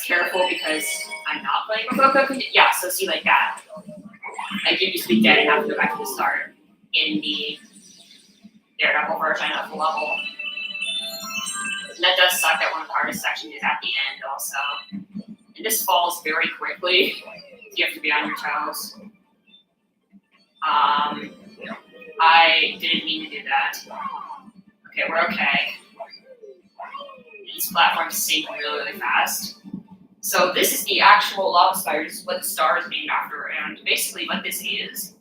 B: careful because I'm not playing with Oko. Yeah, so see like that. Like you just be dead and have to go back to the start in the Daredevil version of the level. And that does suck that one of the hardest sections is at the end also. And this falls very quickly. You have to be on your toes. I didn't mean to do that. Okay, we're okay. These platforms sink really, really fast. So this is the actual lava spire. This is what the star is named after. And basically what this is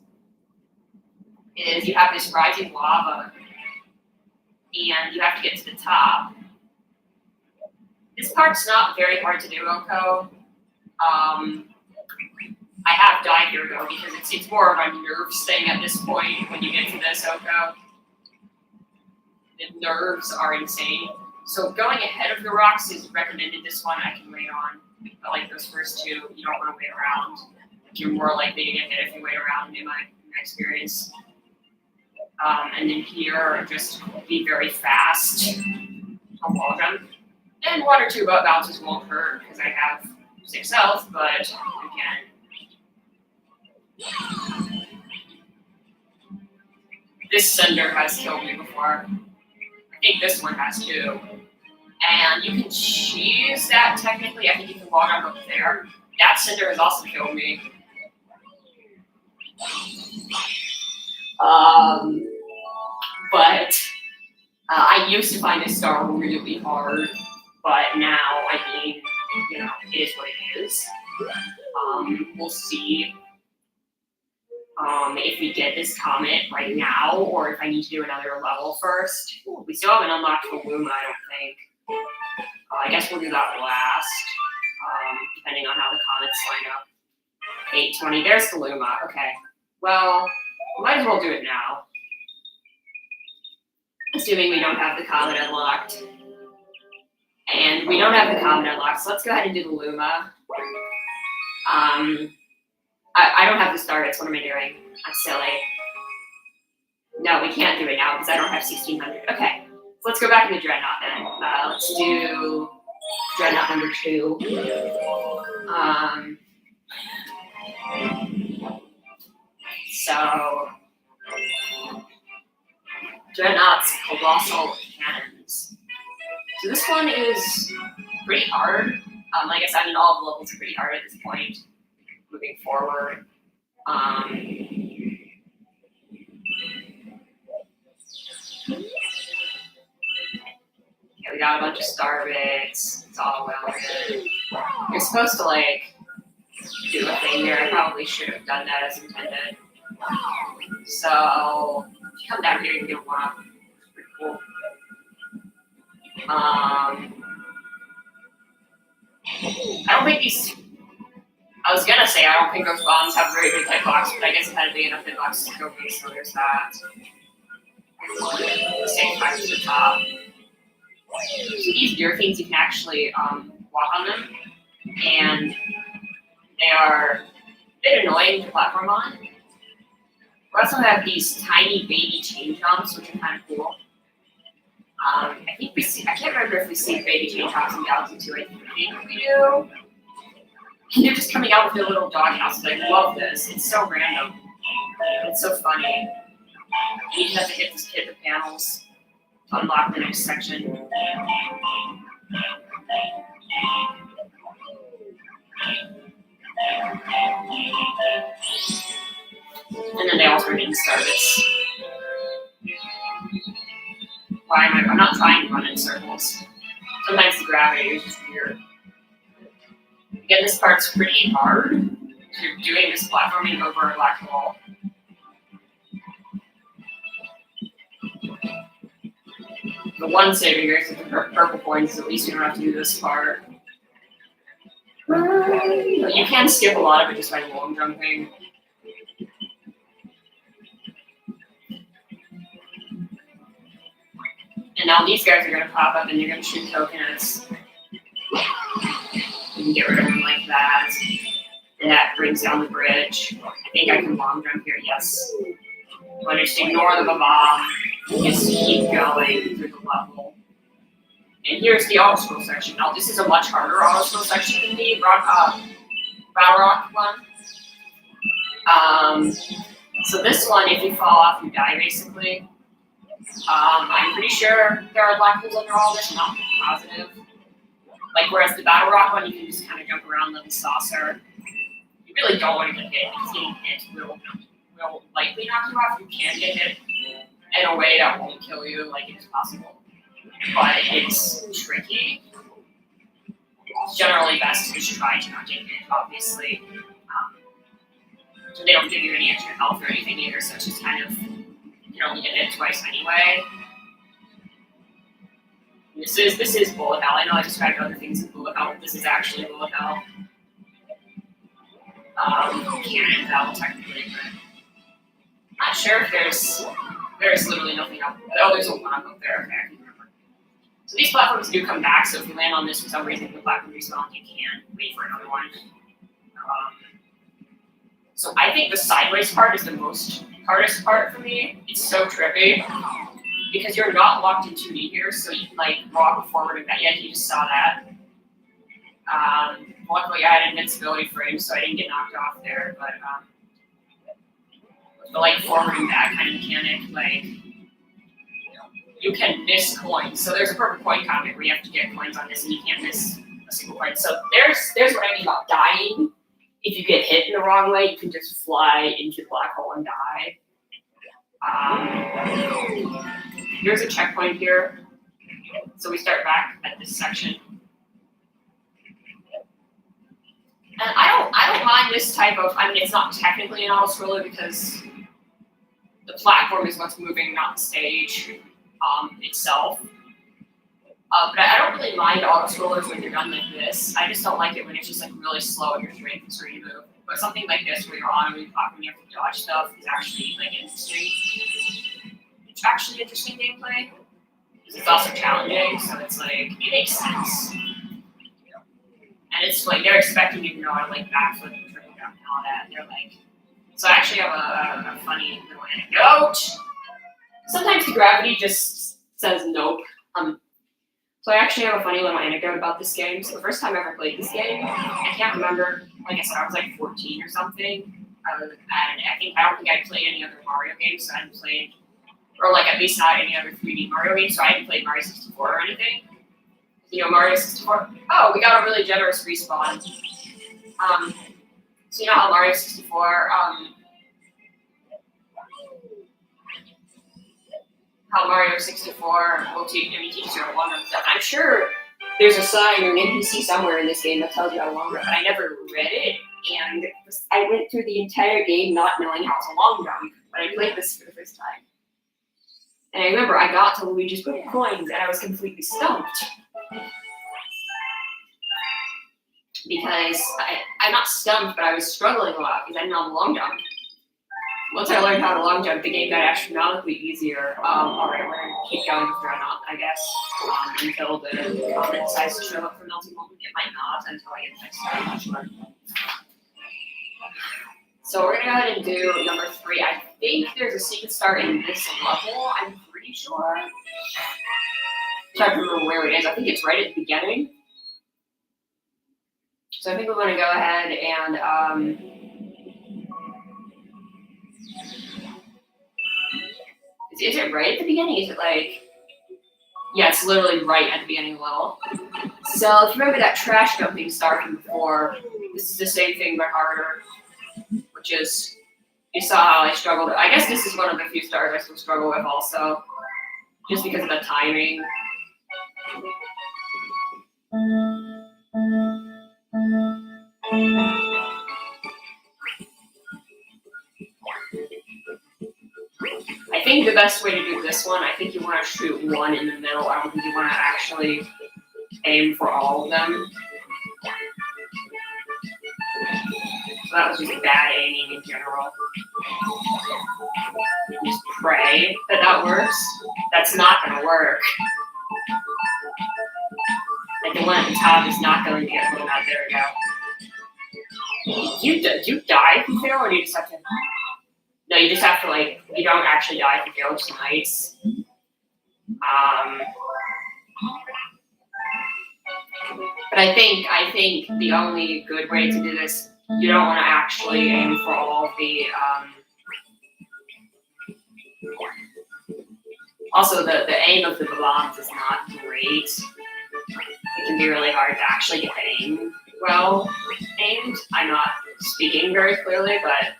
B: you have this rising lava and you have to get to the top. This part's not very hard to do, Oko. I have died here though because it's more of a nerves thing at this point when you get to this, Oko. The nerves are insane. So going ahead of the rocks is recommended. This one I can wait on. But like those first two, you don't want to wait around. You're more likely to get hit if you wait around in my experience. And then here, just be very fast. I'll wall jump. And one or two boat bounces won't hurt because I have 6 health, but again. This cinder has killed me before. I think this one has too. And you can choose that technically. I think you can walk up there. That cinder has also killed me. But I used to find this star really hard. But now, I mean, you know, it is what it is. We'll see if we get this comet right now, or if I need to do another level first. We still haven't unlocked the Luma, I don't think. I guess we'll do that last, depending on how the comets line up. 820, there's the Luma, okay. Well, we might as well do it now. Assuming we don't have the comet unlocked. And we don't have the comet unlocked, so let's go ahead and do the Luma.
A: I don't have the starters. What am I doing? I'm silly. No, we can't do it now because I don't have 1600. Okay, so let's go back into Dreadnought then. Let's do Dreadnought number 2. So Dreadnought's Colossal Cannons. So this one is pretty hard. Like I said, I mean, all the levels are pretty hard at this point, moving forward. Yeah, we got a bunch of star bits. It's all well good. You're supposed to, like, do a thing here. I probably should have done that as intended. So, if you come down here, you can get one up. It's pretty cool. I don't think these. I was gonna say I don't think those bombs have very big hitbox, but I guess it had a big enough hitbox to kill me, so there's that. Same back to the top. So these deer things, you can actually walk on them, and they are a bit annoying to platform on. We also have these tiny baby chain jumps, which are kind of cool. I think we see. I can't remember if we see baby chain jumps in Galaxy 2. I think we do. And they're just coming out with their little doghouse. I love this. It's so random. It's so funny. You just have to hit the panels to unlock the next section. And then they all turn into starbits. Why am I'm not trying to run in circles. Sometimes the gravity is just weird. Again, this part's pretty hard. You're doing this platforming over a black hole. The one saving grace with the purple points is at least you don't have to do this part. You can skip a lot of it just by long jumping. And now these guys are going to pop up and you're going to shoot coconuts. You can get rid of them like that. And that brings down the bridge. I think I can long jump here, yes. But just ignore the bomb. Just keep going through the level. And here's the auto scroll section. Now this is a much harder auto scroll section than the Battle Rock one. So this one, if you fall off, you die basically. I'm pretty sure there are black holes under all this, not positive. Like whereas the Battle Rock one, you can just kind of jump around like a saucer. You really don't want to get hit because getting hit will likely knock you off. You can get hit in a way that won't kill you, like it is possible. But it's tricky. It's generally best to just try to not get hit, obviously. So they don't give you any extra health or anything either, so it's just kind of, you only get hit twice anyway. This is bullet hell. I know I described other things as bullet hell, but this is actually bullet hell. Cannon hell, technically, but I'm not sure if there's literally nothing up. Oh, there's a one up there. Okay, I can remember. So these platforms do come back. So if you land on this for some reason, the platform respawns, you can wait for another one. So I think the sideways part is the most hardest part for me. It's so trippy because you're not locked in 2D here, so you can like walk forward and back. Yeah, you just saw that. Luckily, I had invincibility frames, so I didn't get knocked off there. But the like forward and back kind of mechanic, like you can miss coins. So there's a perfect coin comic where you have to get coins on this, and you can't miss a single coin. So there's what I mean about dying. If you get hit in the wrong way, you can just fly into the black hole and die. Here's a checkpoint here. So we start back at this section. And I don't mind this type of, I mean, it's not technically an auto-scroller because the platform is what's moving, not the stage itself. But I don't really mind auto-scrollers when you're done like this. I just don't like it when it's just like really slow and you're straight and straight move. But something like this where you're on a really platform, you have to dodge stuff is actually like interesting. It's actually interesting gameplay. It's also challenging, so it's like, it makes sense. And it's like they're expecting you to know how to like backflip and triple downhill.
B: all that. They're like, so I actually have a funny little anecdote. Sometimes the gravity just says nope. So I actually have a funny little anecdote about this game. So the first time I ever played this game, I can't remember. Like I said, I was like 14 or something. And I don't think I played any other Mario games. So I hadn't played, or like at least not any other 3D Mario games. So I hadn't played Mario 64 or anything. You know, Mario 64. Oh, we got a really generous respawn. So you know how Mario 64, how Mario 64 will teach you how to long run stuff. I'm sure there's a sign or an NPC somewhere in this game that tells you how to long run, but I never read it, and I went through the entire game not knowing how to long run, but I played this for the first time. And I remember I got to Luigi's Book of Coins, and I was completely stumped. Because I'm not stumped, but I was struggling a lot because I didn't know how to long jump. Once I learned how to long jump, the game got astronomically easier. Alright, we're gonna keep going with Run Up, I guess, until the comment decides to show up for Melting Moment. It might not until I get the next one. So we're gonna go ahead and do number 3. I think there's a secret star in this level, I'm pretty sure. I'm trying to remember where it is. I think it's right at the beginning. So I think we're gonna go ahead and is it right at the beginning? Is it like, yeah, it's literally right at the beginning of the level. So if you remember that trash dumping star from before, this is the same thing but harder, which is, you saw how I struggled. I guess this is one of the few stars I still struggle with also, just because of the timing. I think the best way to do this one, I think you want to shoot one in the middle. I don't think you want to actually aim for all of them. So that was just bad aiming in general. Just pray that works. That's not going to work. Like the one at the top is not going to get blown out. There we go. Do you die if you fail, or do you just have to? No, you just have to, like, you don't actually die if you fail, which is nice. But I think the only good way to do this, you don't want to actually aim for all of the, also the aim of the bombs is not great. It can be really hard to actually get the aim well aimed. I'm not speaking very clearly, but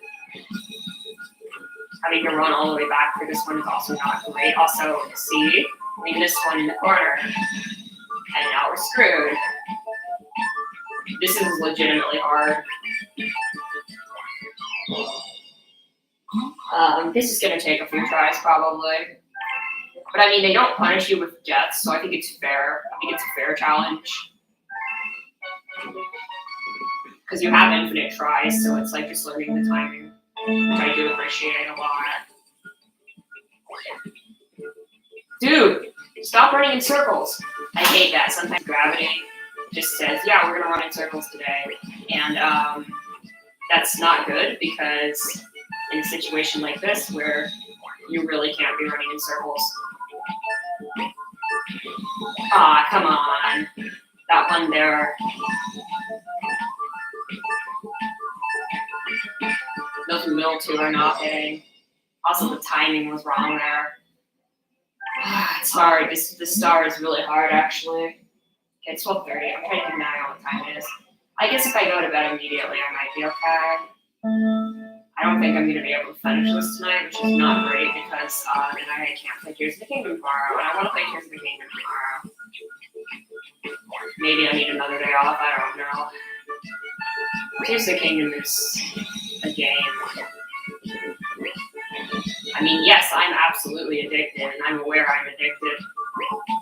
B: having to run all the way back for this one is also not great. Also, see, we missed one in the corner, and now we're screwed. This is legitimately hard. This is going to take a few tries, probably. But I mean, they don't punish you with deaths, so I think it's fair. I think it's a fair challenge. Because you have infinite tries, so it's like just learning the timing, which I do appreciate a lot. Dude, stop running in circles. I hate that. Sometimes gravity just says, yeah, we're going to run in circles today. And that's not good, because in a situation like this where you really can't be running in circles. Ah, come on. That one there. Those middle two are not hitting. Also, the timing was wrong there. It's hard. This star is really hard, actually. Okay, it's 12:30. I'm trying to keep an eye on what time it is. I guess if I go to bed immediately, I might be okay. I don't think I'm going to be able to finish this tonight, which is not great, because then I can't play Tears of the Kingdom tomorrow, and I want to play Tears of the Kingdom tomorrow. Maybe I need another day off, I don't know. Tears of the Kingdom is a game. I mean, yes, I'm absolutely addicted, and I'm aware I'm addicted.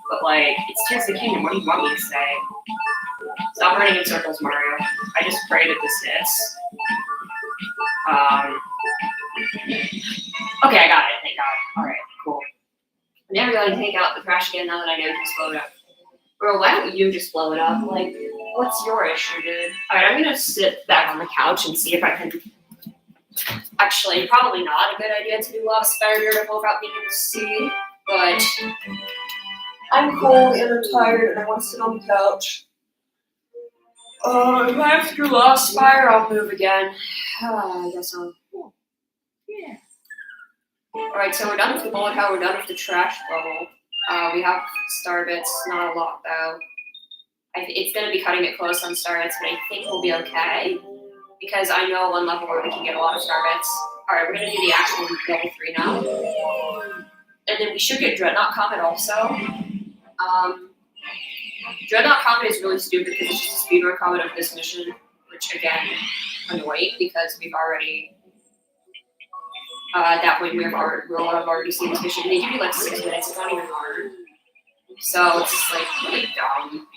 B: But, like, it's Tears of the Kingdom. What do you want me to say? Stop running in circles, Mario. I just pray that this hits. Okay, I got it. Thank God. Alright, cool. I'm never going to take out the trash again now that I know you just blow it up. Bro, why don't you just blow it up? Like,
A: What's your issue, dude? Alright, I'm gonna sit back on the couch and see if I can. Actually, probably not a good idea to do Lava Spire Daredevil without being able to see, but I'm cold and I'm tired and I want to sit on the couch. If I have to do Lava Spire, I'll move again. I guess I'll.
B: Yeah.
A: Alright, so we're done with the bullet hell, we're done with the trash level. We have star bits, not a lot though. It's going to be cutting it close on star bits, but I think we'll be okay. Because I know one level where we can get a lot of star bits. Alright, we're going to do the actual level 3 now. And then we should get Dreadnought Comet also. Dreadnought Comet is really stupid because it's just a speedrun comment of this mission, which again, annoying because we've already, at that point, we'll have already seen this mission. And they give you like 6 minutes, it's not even hard. So it's just like really dumb.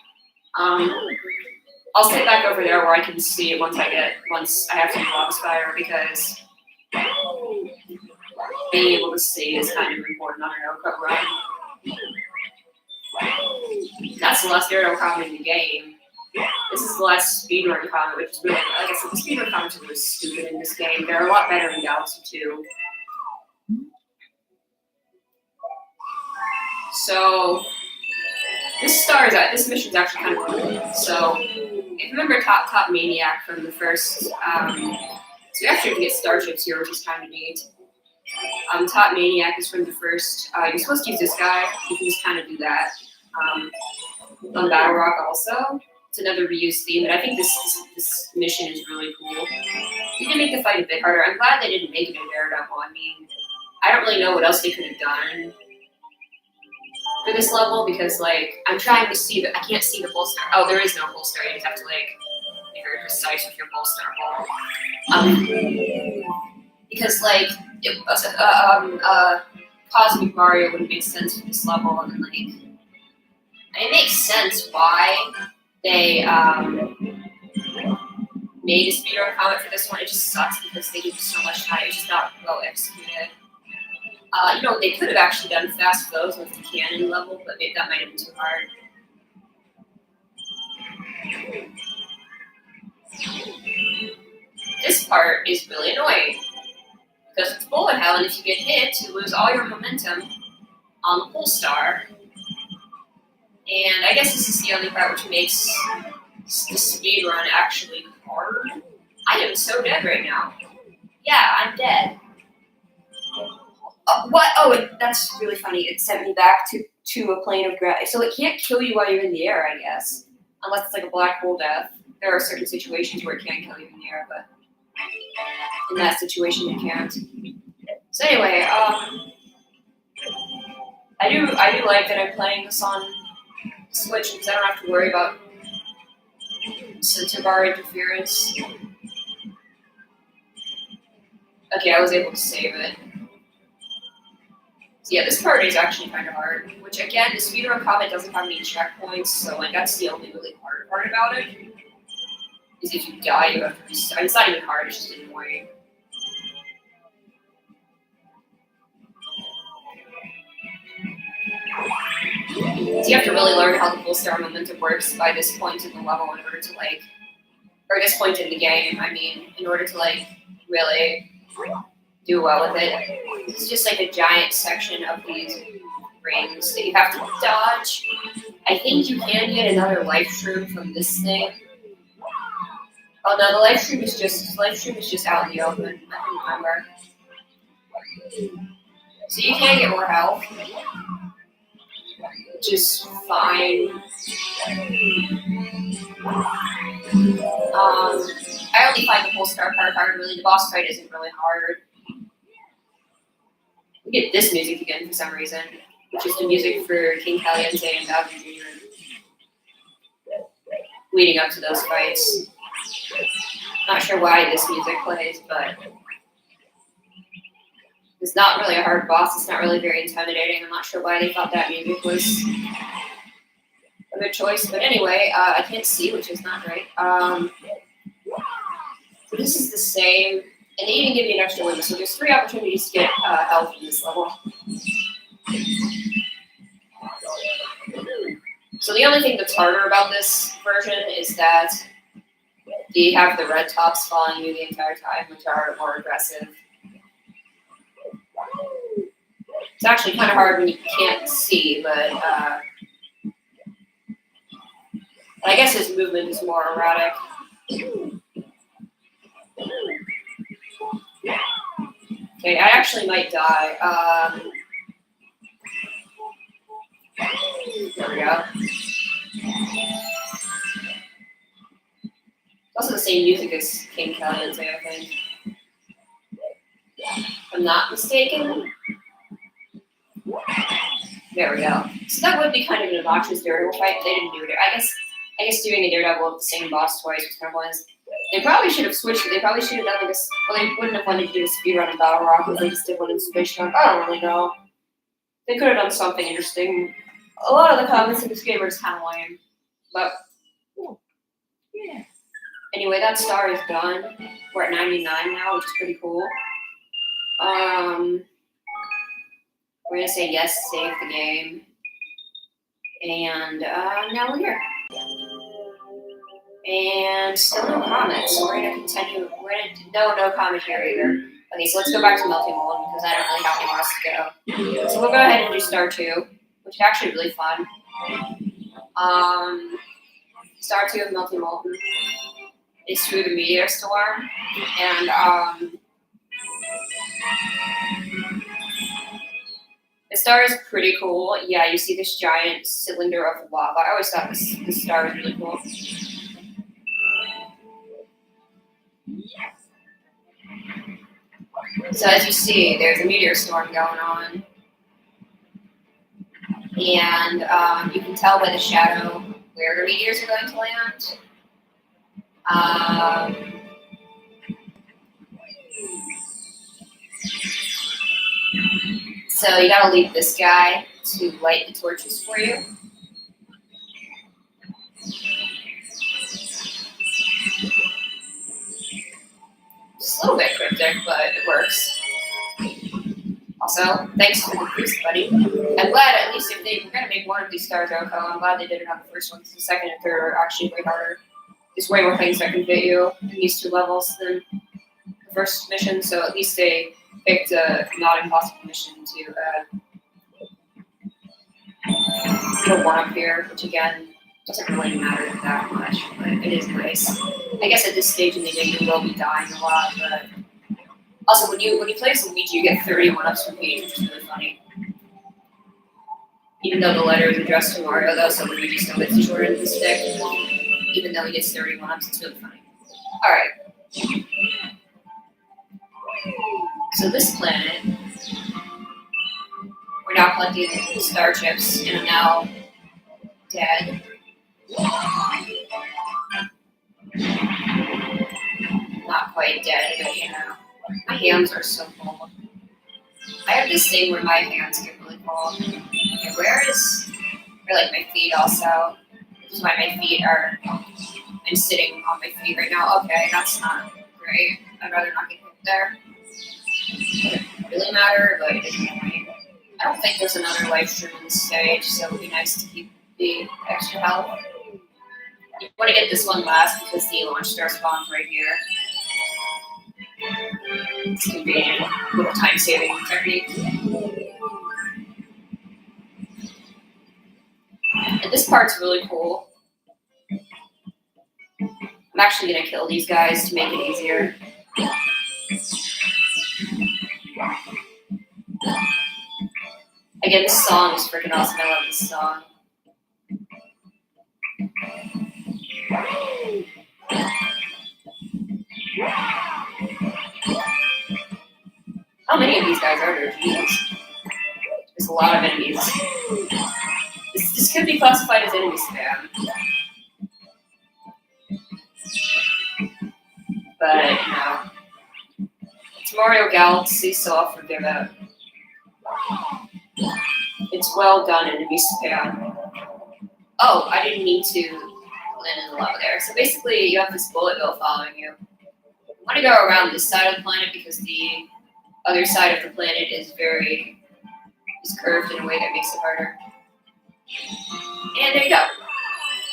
A: I'll sit back over there where I can see it once I have to do Lava Spire because being able to see is kind of important on a no-cut run. That's the last Daredevil comment in the game. This is the last speedrun comment, which is really, like I said, the speedrun comments are really stupid in this game. They're a lot better in Galaxy 2. So, this mission's actually kind of cool. So, if you remember Top Maniac from the first, so you actually have to get starships here, which is kind of neat. Top Maniac is from the first, you're supposed to use this guy, you can just kind of do that. On Battle Rock also. It's another reuse theme, but I think this mission is really cool. You can make the fight a bit harder. I'm glad they didn't make it a Daredevil. I mean, I don't really know what else they could have done for this level because, like, I'm trying to see I can't see the bull star. Oh, there is no bull star. You just have to, like, be very precise with your bull star ball. Because, like, Cosmic Mario wouldn't make sense for this level, and then, like, it makes sense why they made a speedrun comment for this one. It just sucks because they give so much time. It's just not well executed. They could have actually done fast flows with the cannon level, but maybe that might have been too hard. This part is really annoying because it's bullet hell, and if you get hit, you lose all your momentum on the pole star. And I guess this is the only part which makes the speedrun actually hard. I am so dead right now. Yeah, I'm dead. What? Oh, that's really funny. It sent me back to a plane of gravity. So it can't kill you while you're in the air, I guess. Unless it's like a black hole death. There are certain situations where it can kill you in the air, but in that situation it can't. So anyway, I do like that I'm playing this on Switch because I don't have to worry about centaur interference. Okay, I was able to save it. So yeah, this part is actually kind of hard. Which again, the speedrun comment doesn't have any checkpoints, so like that's the only really hard part about it. Is if you die, you have to restart. It's not even hard; it's just annoying. So you have to really learn how the full star momentum works by this point in the level in order to or this point in the game, I mean, in order to really do well with it. It's just like a giant section of these rings that you have to dodge. I think you can get another life shroom from this thing. Oh no, the life shroom is just out in the open. I don't remember. So you can get more health. Which is fine. I only find the whole star part hard, really. The boss fight isn't really hard. We get this music again for some reason, which is the music for King Caliente and Bowser Jr. leading up to those fights. Not sure why this music plays, but it's not really a hard boss. It's not really very intimidating. I'm not sure why they thought that music was a good choice. But anyway, I can't see, which is not great. So this is the same. And they even give you an extra limit. So there's 3 opportunities to get health in this level. So the only thing that's harder about this version is that you have the red tops following you the entire time, which are more aggressive. It's actually kind of hard when you can't see, but I guess his movement is more erratic. Okay, I actually might die. There we go. It's also the same music as King Caliente, I think. If I'm not mistaken. There we go. So that would be kind of an obnoxious Daredevil fight. They didn't do it. I guess doing a Daredevil with the same boss twice was kind of was. They probably should have switched it. They probably should have done like a. Well, they wouldn't have wanted to do a speedrun in Battle Rock if they just did one in Space Junk. I don't really know. They could have done something interesting. A lot of the comments in this game are just kind of lame. But
C: Yeah.
A: anyway, that star is done. We're at 99 now, which is pretty cool. We're gonna say yes, save the game, and now we're here. And still no comments, so we're gonna continue. No comment here either. Okay, so let's go back to Melting Mold because I don't really have anywhere else to go. So we'll go ahead and do Star 2, which is actually really fun. Star 2 of Melting Molten is through the meteor storm, and the star is pretty cool. Yeah, you see this giant cylinder of lava. I always thought this star was really cool. So as you see, there's a meteor storm going on. And you can tell by the shadow where the meteors are going to land. So you gotta leave this guy to light the torches for you. It's a little bit cryptic, but it works. Also, thanks for the boost, buddy. I'm glad at least if they were gonna make one of these stars Oko, I'm glad they did it on the first one, because the second and third are actually way harder. There's way more things that can fit you in these two levels than the first mission, so at least they picked a not impossible mission to get one up here, which again doesn't really matter that much, but it is nice. I guess at this stage in the game you will be dying a lot, but also when you play as Luigi you get 31 ups from Peach, which is really funny. Even though the letter is addressed to Mario though, so Luigi still gets the short end of the stick. Even though he gets 31 ups, it's really funny. Alright. So this planet, we're now collecting star chips and I'm now dead. Not quite dead, but you know. My hands are so cold. I have this thing where my hands get really cold. Okay, where like my feet also. Which is why my feet are, I'm sitting on my feet right now. Okay, that's not great. I'd rather not get hit there. It doesn't really matter, but it doesn't annoying. I don't think there's another live stream on this stage, so it would be nice to keep the extra health. You want to get this one last because the launch star spawns right here. It's convenient, little time-saving technique. And this part's really cool. I'm actually gonna kill these guys to make it easier. Again, this song is freaking awesome. I love this song. How many of these guys are there? Jeez. There's a lot of enemies. This could be classified as enemy spam. But, you know. It's Mario Galaxy, so I'll forgive it. It's well done enemy spam. Oh, I didn't mean to land in the lava there. So basically, you have this bullet bill following you. You want to go around this side of the planet because the other side of the planet is curved in a way that makes it harder. And there you go.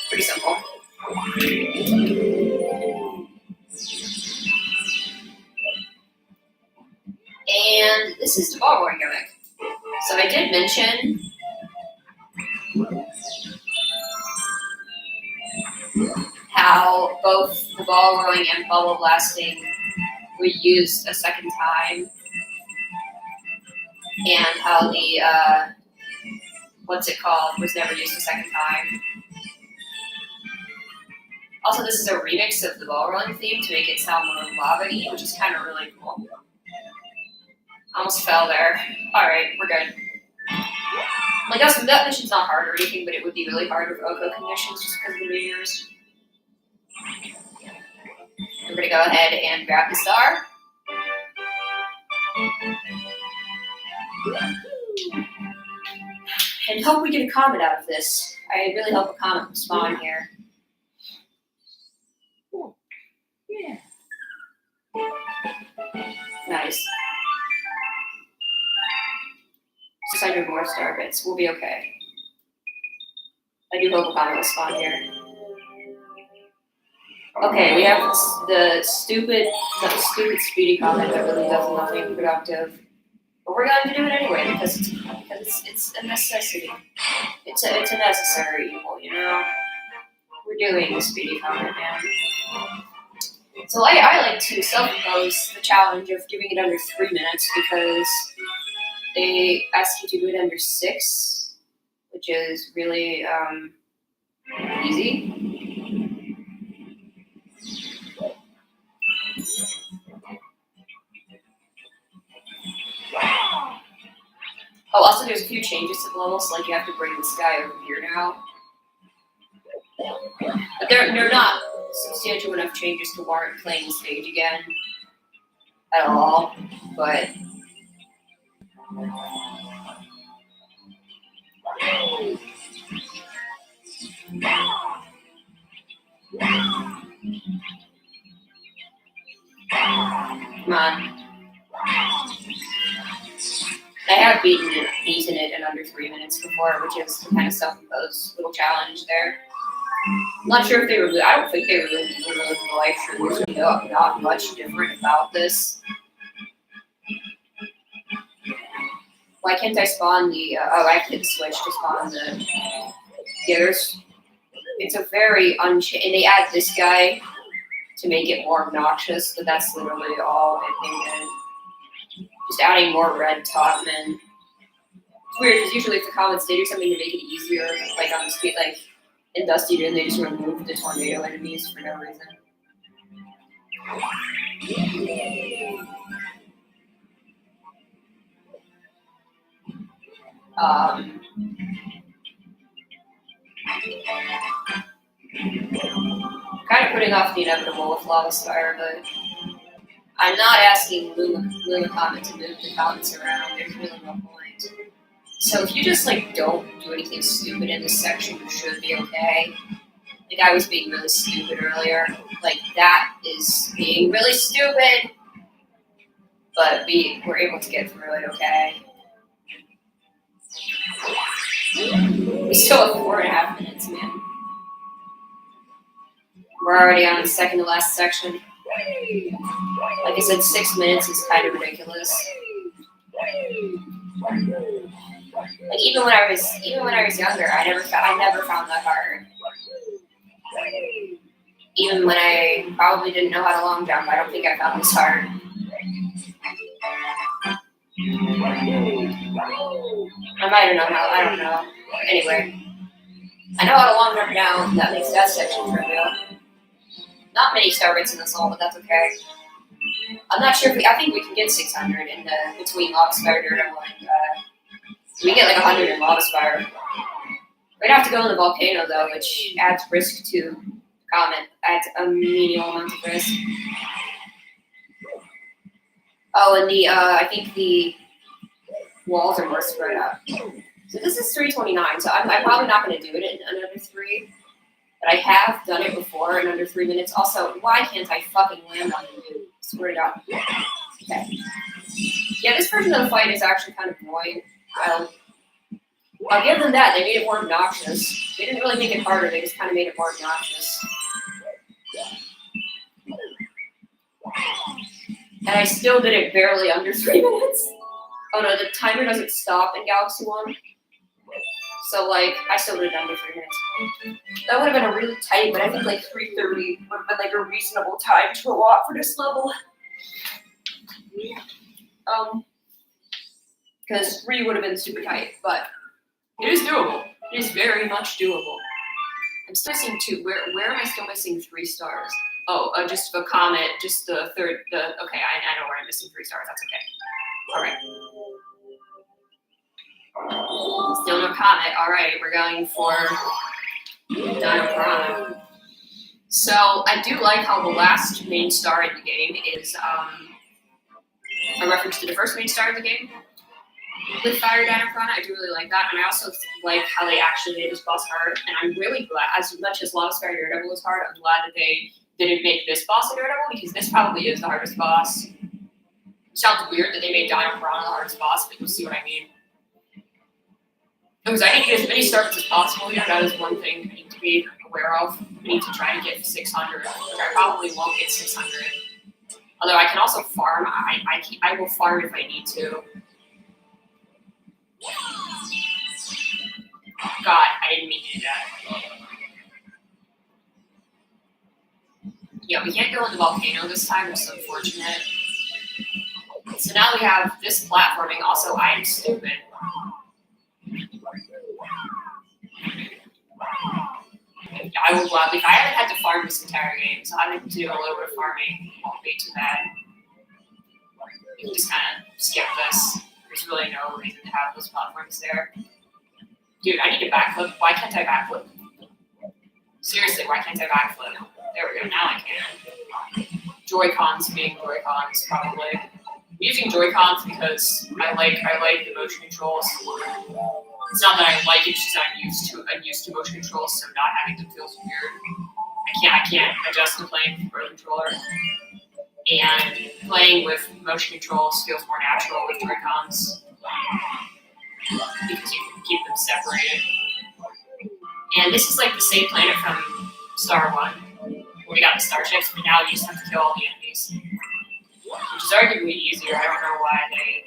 A: Pretty simple. And this is the ball rolling gimmick. So I did mention how both the ball rolling and bubble blasting were used a second time, and how the was never used a second time. Also, this is a remix of the ball rolling theme to make it sound more lava-y, which is kind of really cool. Almost fell there. Alright, we're good. Like, that mission's not hard or anything, but it would be really hard with Oko conditions just because of the mirrors. We're gonna go ahead and grab the star. And hope we get a comment out of this. I really hope a comment will spawn here.
C: Yeah.
A: Nice. 600 more star bits. We'll be okay. I do hope a comment will spawn here. Okay, we have the stupid speedy comment that really does nothing productive. But we're going to do it anyway because it's a necessity. It's a necessary evil, you know? We're doing the speedy comment now. So I like to self-impose the challenge of doing it under 3 minutes because they ask you to do it under 6, which is really easy. Oh, also there's a few changes to the levels, like you have to bring this guy over here now. But they're not substantial enough changes to warrant playing the stage again at all, but come on. I have beaten it in under 3 minutes before, which is the kind of self-imposed little challenge there. I'm not sure if they were. I don't think they were really the live stream. There's not much different about this. Why can't I spawn the? I can switch to spawn the getters. It's a very and they add this guy to make it more obnoxious, but that's literally all I think. Just adding more red topmen. It's weird because usually if the comments they do something to make it easier, like on the speed, like in Dusty Dune, they just remove the tornado enemies for no reason. Kind of putting off the inevitable with Lava Spire, but I'm not asking Luna Comet to move the comments around. There's really no point. So if you just don't do anything stupid in this section, you should be okay. Like I was being really stupid earlier. Like that is being really stupid. But we were able to get through it okay. We still have 4.5 minutes, man. We're already on the second to last section. Like I said, 6 minutes is kind of ridiculous. Like even when I was younger, I never found that hard. Even when I probably didn't know how to long jump, I don't think I found this hard. I might have known how. I don't know. Anyway, I know how to long jump now. That makes that section trivial. Not many star bits in this all, but that's okay. I'm not sure if I think we can get 600 in the between Lava Spire Daredevil and we get 100 in Lava Spire. We'd have to go in the volcano though, which adds risk to Comet. Adds a menial amount of risk. Oh, and I think the walls are more spread out. So this is 329. So I'm probably not going to do it in under 3. But I have done it before in under 3 minutes. Also, why can't I fucking land on the dude? Swear to God. Okay. Yeah, this version of the fight is actually kind of annoying. I'll give them that. They made it more obnoxious. They didn't really make it harder. They just kind of made it more obnoxious. And I still did it barely under 3 minutes. Oh no, the timer doesn't stop in Galaxy 1. So like, I still did it under 3 minutes. That would have been a really tight, but I think like 3:30 would have been like a reasonable time to allot for this level. Because 3 would have been super tight, but it is doable. It is very much doable. I'm still missing 2. Where am I still missing 3 stars? Oh, just a comment, just the third, okay, I know where I'm missing 3 stars, that's okay. Alright. Still no comment, alright, we're going for Dino Piranha. So, I do like how the last main star in the game is, a reference to the first main star in the game. With Fire Dino Piranha, I do really like that, and I also like how they actually made this boss hard, and I'm really glad, as much as Lava Spire Daredevil was hard, I'm glad that they didn't make this boss a Daredevil, because this probably is the hardest boss. It sounds weird that they made Dino Piranha the hardest boss, but you'll see what I mean. Because I need to get as many stars as possible here, that is one thing I need to be aware of. I need to try to get 600, which I probably won't get 600. Although I can also farm, I will farm if I need to. God, I didn't mean to do that. Yeah, we can't go in the volcano this time, which is unfortunate. So now we have this platforming. Also, I am stupid. I will gladly, if I haven't had to farm this entire game, so having to do a little bit of farming won't be too bad. You can just kind of skip this. There's really no reason to have those platforms there. Dude, I need to backflip. Why can't I backflip? Seriously, why can't I backflip? There we go, now I can. Joy-Cons being Joy-Cons, probably. I'm using Joy-Cons because I like the motion controls. It's not that I like it, it's just I'm used to motion controls, so not having them feels weird. I can't adjust to playing with a Pro Controller. And playing with motion controls feels more natural with Joy-Cons. Because you can keep them separated. And this is like the same planet from Star 1, where we got the starships, but now you just have to kill all the enemies. Which is arguably easier, I don't know why they...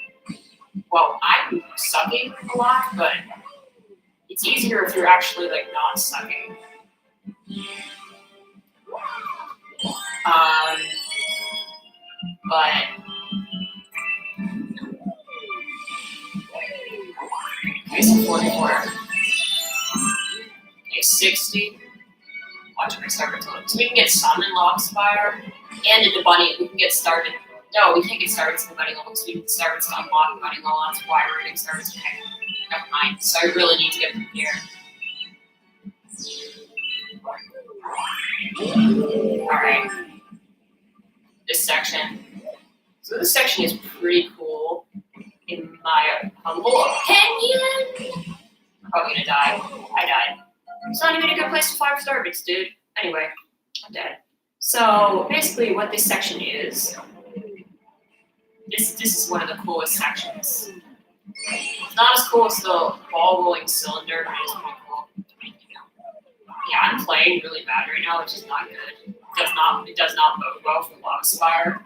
A: Well, I'm sucking a lot, but it's easier if you're actually, like, not sucking. But... Okay, so 44. Okay, 60. Watch my start until so we can get some in Lava Spire, and in the bunny, we can get started. No, we can't get started to the bunny level because we can start to unlock the bunny level. That's why we're getting started today. Never mind. So I really need to get from here. Alright. This section. So this section is pretty cool, in my humble opinion. I'm probably gonna die. I died. It's not even a good place to fly for Starbits, dude. Anyway, I'm dead. So basically what this section is, this is one of the coolest sections. It's not as cool as the ball rolling cylinder, but it's pretty cool. Yeah, I'm playing really bad right now, which is not good. It does not bode well for Lava Spire.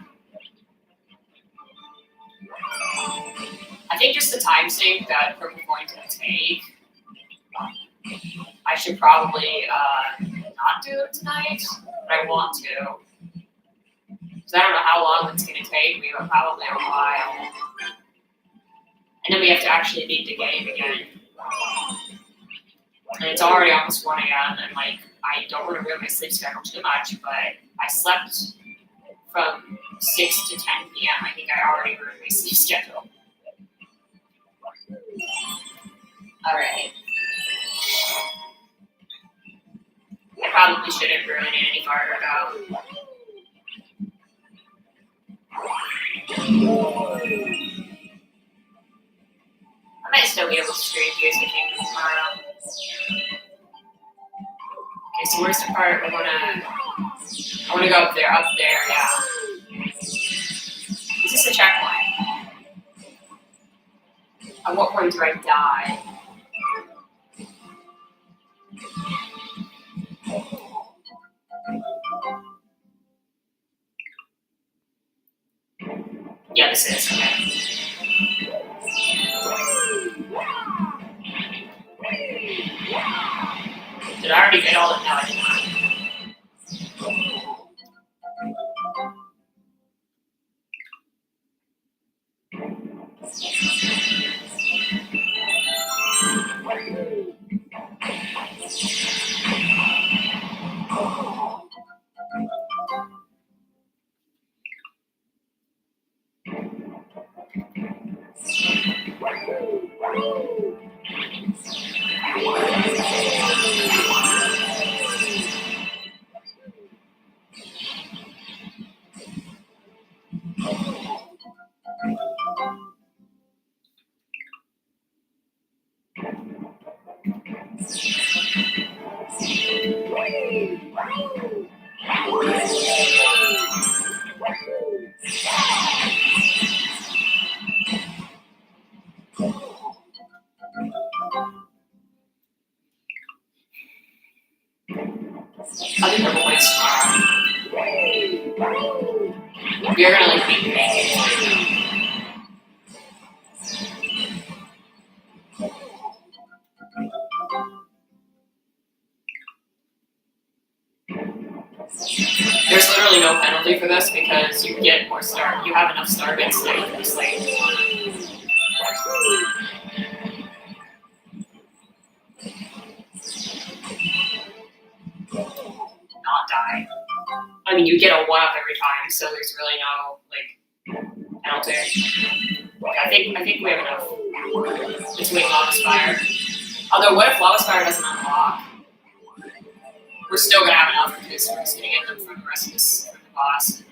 A: I think just the time sink that Purple Coin's gonna take, I should probably not do it tonight, but I want to. Because I don't know how long it's going to take me, but probably a while. And then we have to actually beat the game again. And it's already almost 1 a.m. and like, I don't want to ruin my sleep schedule too much, but I slept from 6 to 10 p.m. I think I already ruined my sleep schedule. Alright. I probably shouldn't ruin it any farther though. I might still be able to stream Gears of the Kingdom tomorrow. Okay, so where's the part I wanna go up there, yeah. Is this a checkpoint? At what point do I die?
B: this is. Okay. Did I already get all of it? No, I did not. I'll do purple points tomorrow. You're gonna like beat me. There's literally no penalty for this because you get more star. You have enough star bits that you can just like. Not die. I mean, you get a 1-up every time, so there's really no like penalty. I think we have enough between Lava Spire. Although, what if Lava Spire doesn't unlock? We're still gonna have enough because we're just gonna get them from the rest of this from the boss.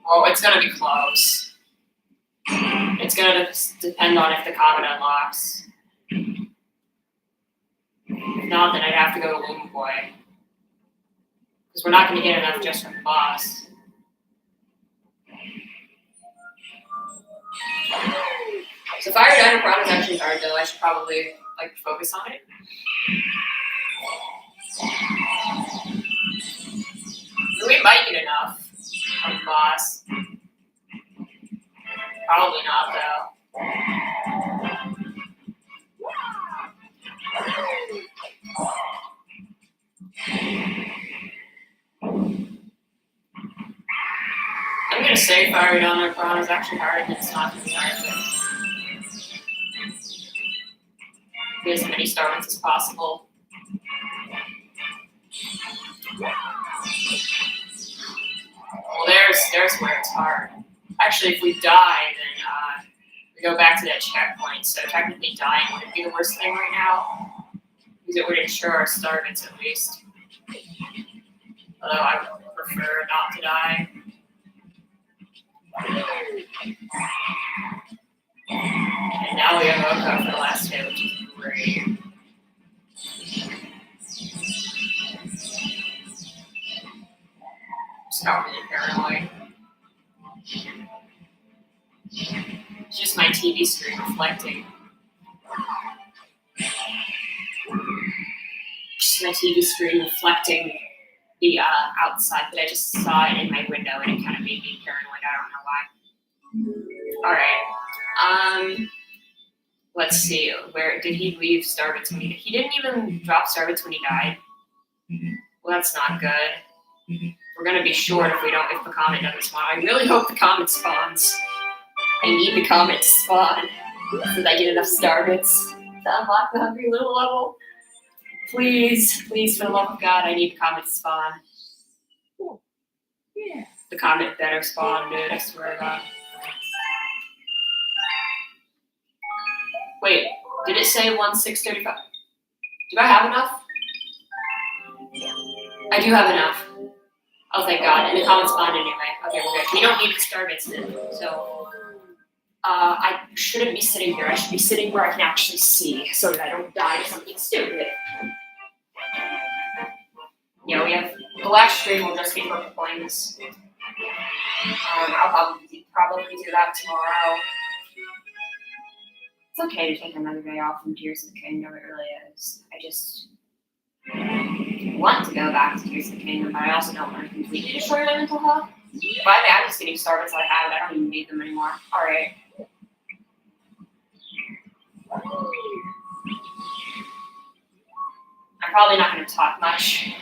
B: Oh, it's gonna be close. It's gonna depend on if the comet unlocks. If not, then I'd have to go to Loom Boy. Because we're not gonna get enough just from the boss. So Fire Dino Piranha is actually hard though. I should probably like focus on it. We might get enough from the boss. Probably not though. I'm gonna say Fire Dino Piranha is actually hard and it's not gonna be hard. Get as many starments as possible. Well, there's where it's hard. Actually, if we die, then we go back to that checkpoint. So technically, dying wouldn't be the worst thing right now, because it would ensure our starments at least. Although I would prefer not to die. And now we have Oko for the last hit, which is great. Just got really paranoid. It's just my TV screen reflecting. Just my TV screen reflecting the outside, but I just saw it in my window and it kind of made me paranoid. I don't know why. Alright. Let's see. Where did he leave Starbits when he didn't even drop Starbits when he died? Well, that's not good. We're gonna be short if the comet doesn't spawn. I really hope the comet spawns. I need the comet to spawn so that I get enough Starbits to unlock the Hungry Little level. Please, please, for the love of God, I need the comet to spawn.
C: Yeah.
B: The comet better spawn, dude, I swear to God. Wait, did it say 1,635? Do I have enough? I do have enough. Oh, thank God. And the comet spawned anyway. Okay, we're good. We don't need the Starbits then. So, I shouldn't be sitting here. I should be sitting where I can actually see so that I don't die to something stupid. Yeah, we have the last stream will just be purple coins. I'll probably do that tomorrow. It's okay to take another day off from Tears of the Kingdom, it really is. I just
A: I want to go back to Tears of the Kingdom, but I also don't want to completely destroy my mental health. By the way, I'm just getting started, so I have it. I don't even need them anymore. All right. I'm probably not going to talk much.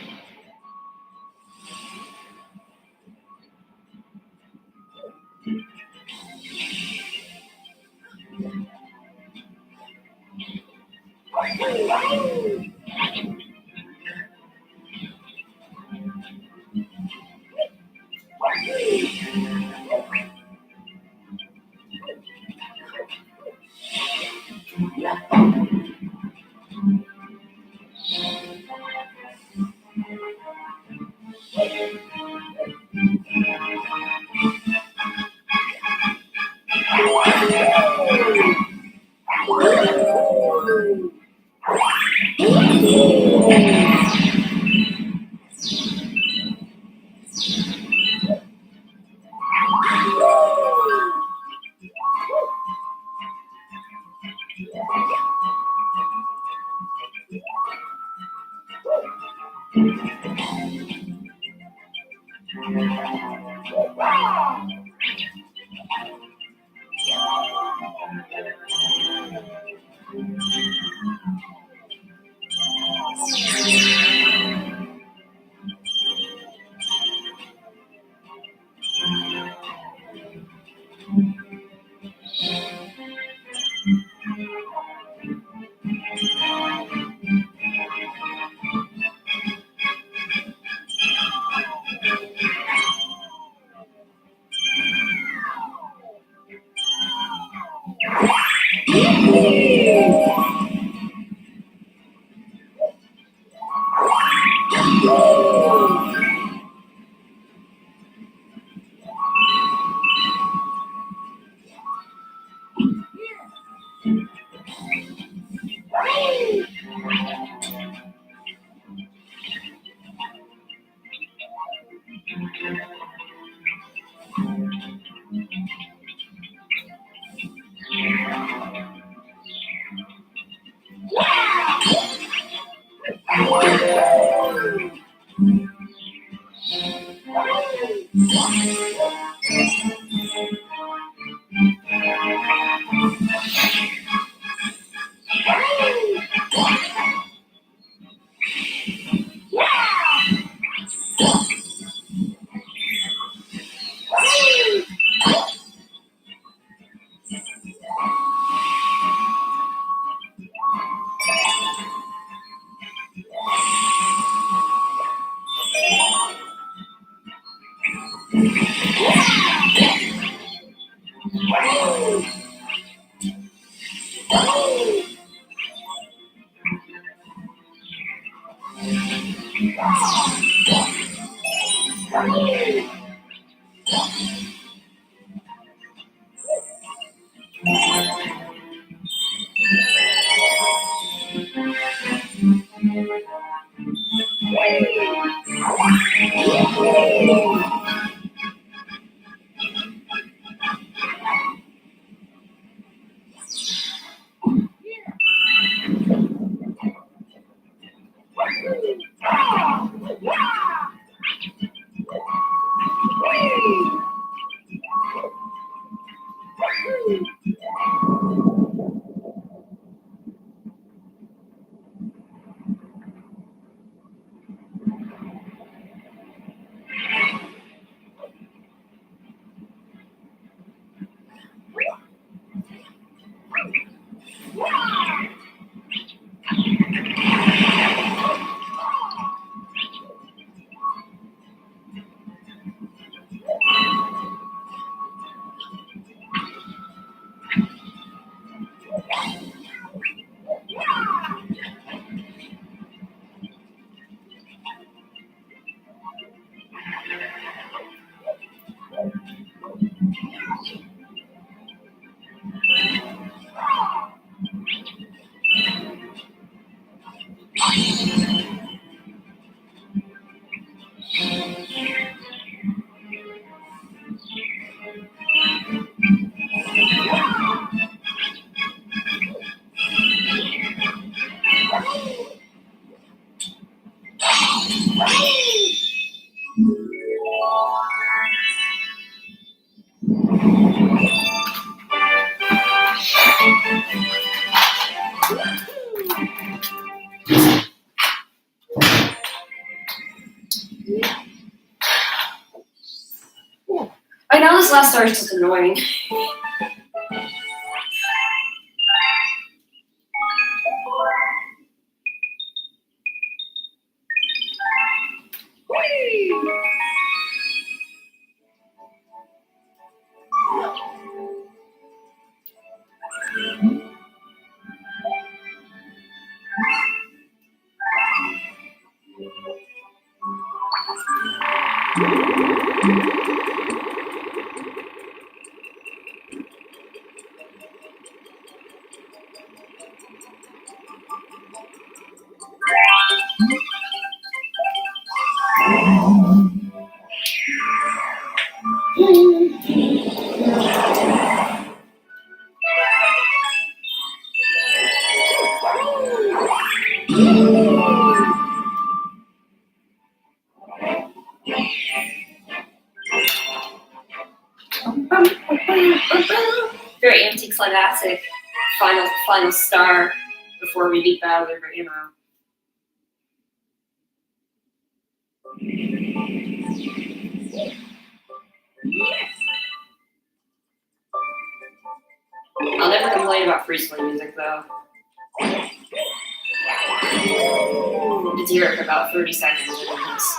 A: last star is just annoying. Very anticlimactic final star before we beat Battle of the Ammo. I'll never complain about freestyle music though. It's here for about 30 seconds and then it's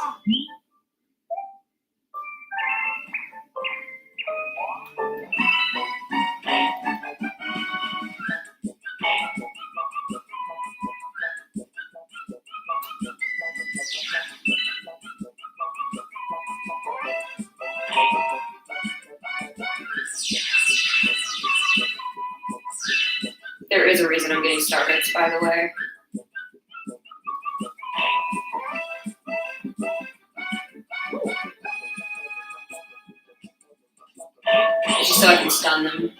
A: there is a reason I'm getting Starbits, by the way. It's just so I can stun them.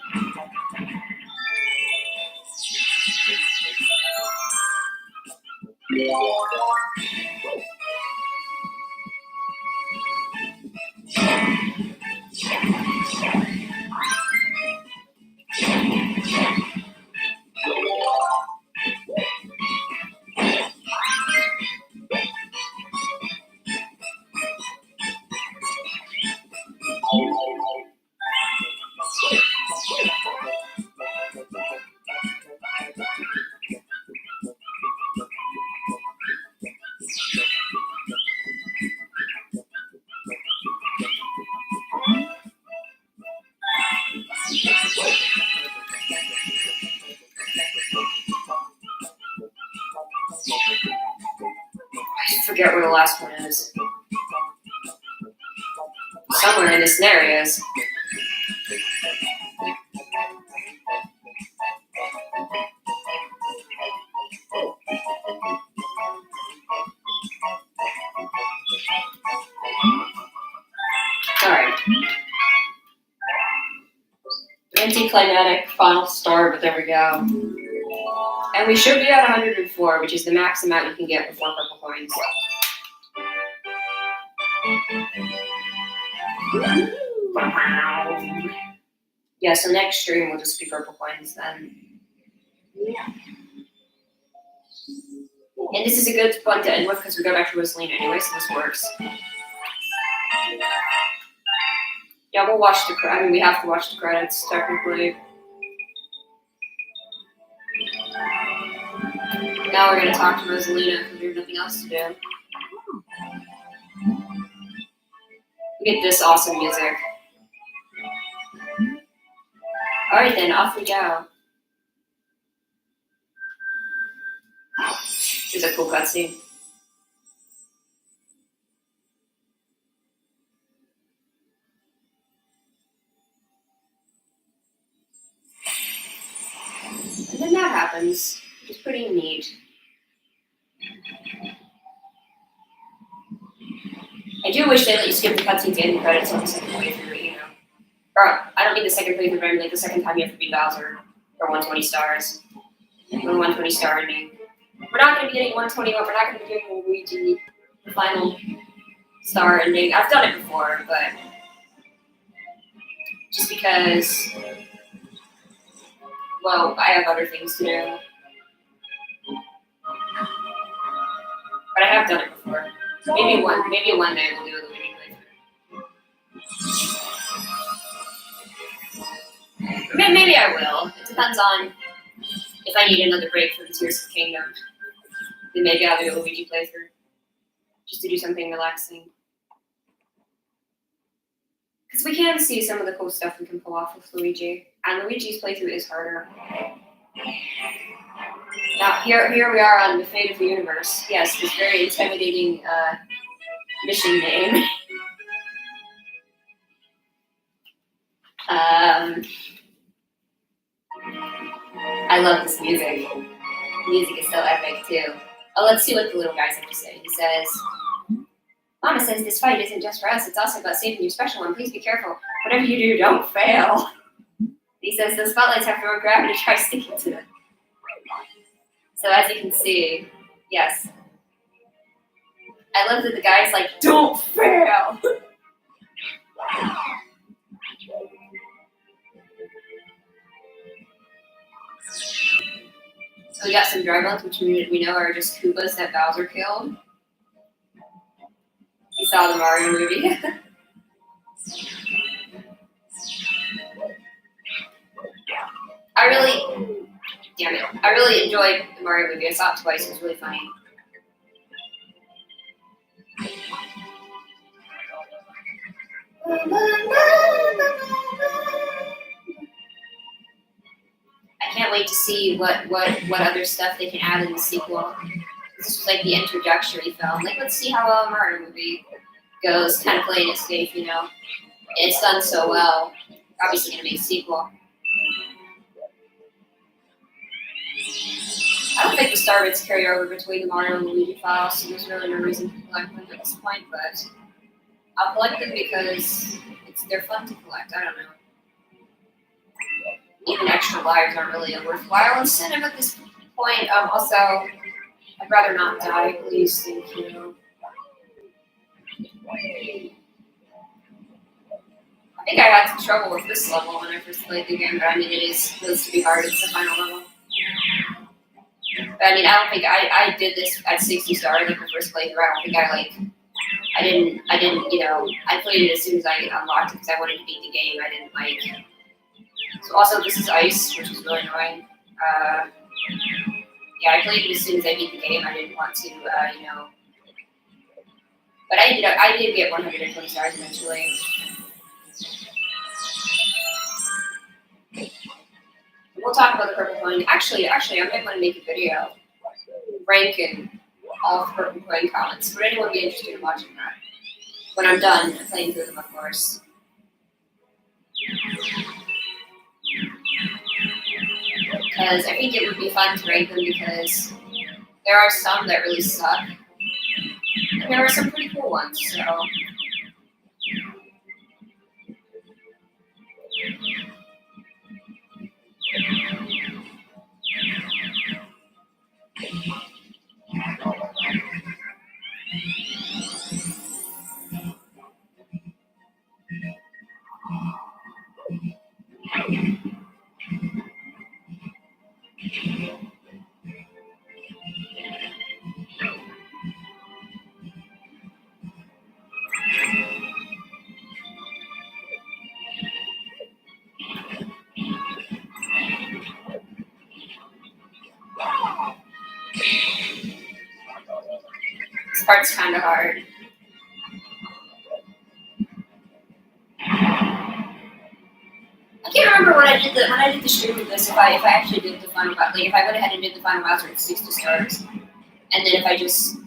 A: I forget where the last one is. Somewhere in the scenarios. Alright. Anticlimactic final star, but there we go. And we should be at 104, which is the max amount you can get before purple coins. Yeah, so next stream will just be purple coins then.
C: Yeah.
A: And this is a good one to end with because we go back to Rosaline anyway, so this works. Yeah, we'll watch the I mean, we have to watch the credits, technically. Now we're going to talk to Rosalina because there's nothing else to do. We get this awesome music. Alright then, off we go. Here's a cool cutscene. And then that happens. It's pretty neat. I do wish they let you skip the cutscenes and the credits on the second playthrough, you know. Or, I don't mean the second playthrough, but I mean like the second time you have to beat Bowser for 120 stars. The 120 star ending. We're not going to be getting 121, we're not going to be giving Luigi the final star ending. I've done it before, but just because, well, I have other things to do. But I have done it before. Maybe one day we'll do a Luigi playthrough. Maybe I will. It depends on if I need another break from Tears of the Kingdom. Then maybe I'll do a Luigi playthrough. Just to do something relaxing. Because we can see some of the cool stuff we can pull off with Luigi. And Luigi's playthrough is harder. Now, here we are on the Fate of the Universe. Yes, this very intimidating mission name. I love this music. Music is so epic, too. Oh, let's see what the little guys have to say. He says, Mama says this fight isn't just for us, it's also about saving your special one. Please be careful. Whatever you do, don't fail. He says the spotlights have no gravity, try sticking to them. So as you can see, yes. I love that the guy's like, don't fail! So we got some Dragons, which we know are just Koopas that Bowser killed. You saw the Mario movie. I really enjoyed the Mario movie. I saw it twice. It was really funny. I can't wait to see what other stuff they can add in the sequel. This was like the introductory film. Like, let's see how well a Mario movie goes, kind of playing it safe, you know. It's done so well. Obviously gonna make a sequel. I don't think the Star Bits carry over between the Mario and Luigi files, so there's really no reason to collect them at this point, but I'll collect them because they're fun to collect. I don't know. Even extra lives aren't really a worthwhile incentive at this point. Also, I'd rather not die, please. Thank you. I think I had some trouble with this level when I first played the game, but I mean, it is supposed to be hard. It's the final level. But I mean, I don't think I did this at 60 stars like the first playthrough. I don't think I didn't, you know, I played it as soon as I unlocked it because I wanted to beat the game. I didn't like. So also, this is ice, which is really annoying. Yeah, I played it as soon as I beat the game. I didn't want to, you know. But I did get 120 stars eventually. We'll talk about the purple coin. Actually, I might want to make a video ranking all the purple coin comments. Would anyone be interested in watching that? When I'm done playing through them, of course. Because I think it would be fun to rank them because there are some that really suck. And there are some pretty cool ones, so. This part's kind of hard. I can't remember when I did the stream of this. If I actually did the final, like if I went ahead and did the final Bowser at 60 stars, and then if I just,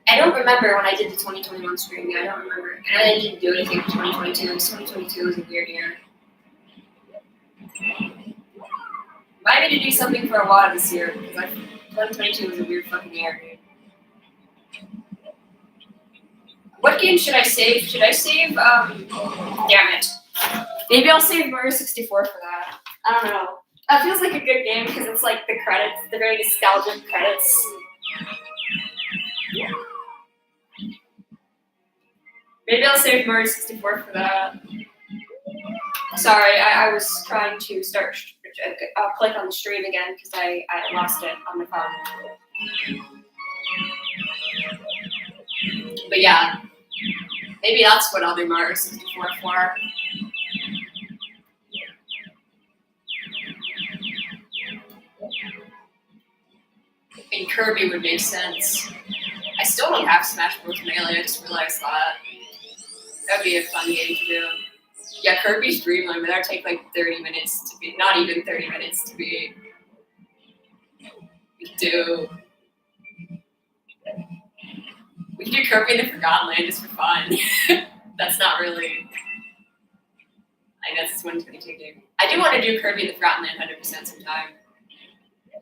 A: I don't remember when I did the 2021 stream. I don't remember, and I didn't do anything for 2022. 2022 was a weird year. Might need to do something for a while this year because 2022 was a weird fucking year, dude. What game should I save? Should I save? Damn it. Maybe I'll save Mario 64 for that. I don't know. That feels like a good game because it's like the credits, the very nostalgic credits. Maybe I'll save Mario 64 for that. Sorry, I was trying to start. I'll click on the stream again because I lost it on my phone. But yeah, maybe that's what I'll do Mario 64 for. And Kirby would make sense. I still don't have Smash Bros. Melee, I just realized that. That'd be a fun game to do. Yeah, Kirby's Dream Land, but that'd take like 30 minutes to beat. Not even 30 minutes to beat. We could do Kirby in the Forgotten Land just for fun. That's not really. I guess it's 122 game. I do want to do Kirby in the Forgotten Land 100% sometime.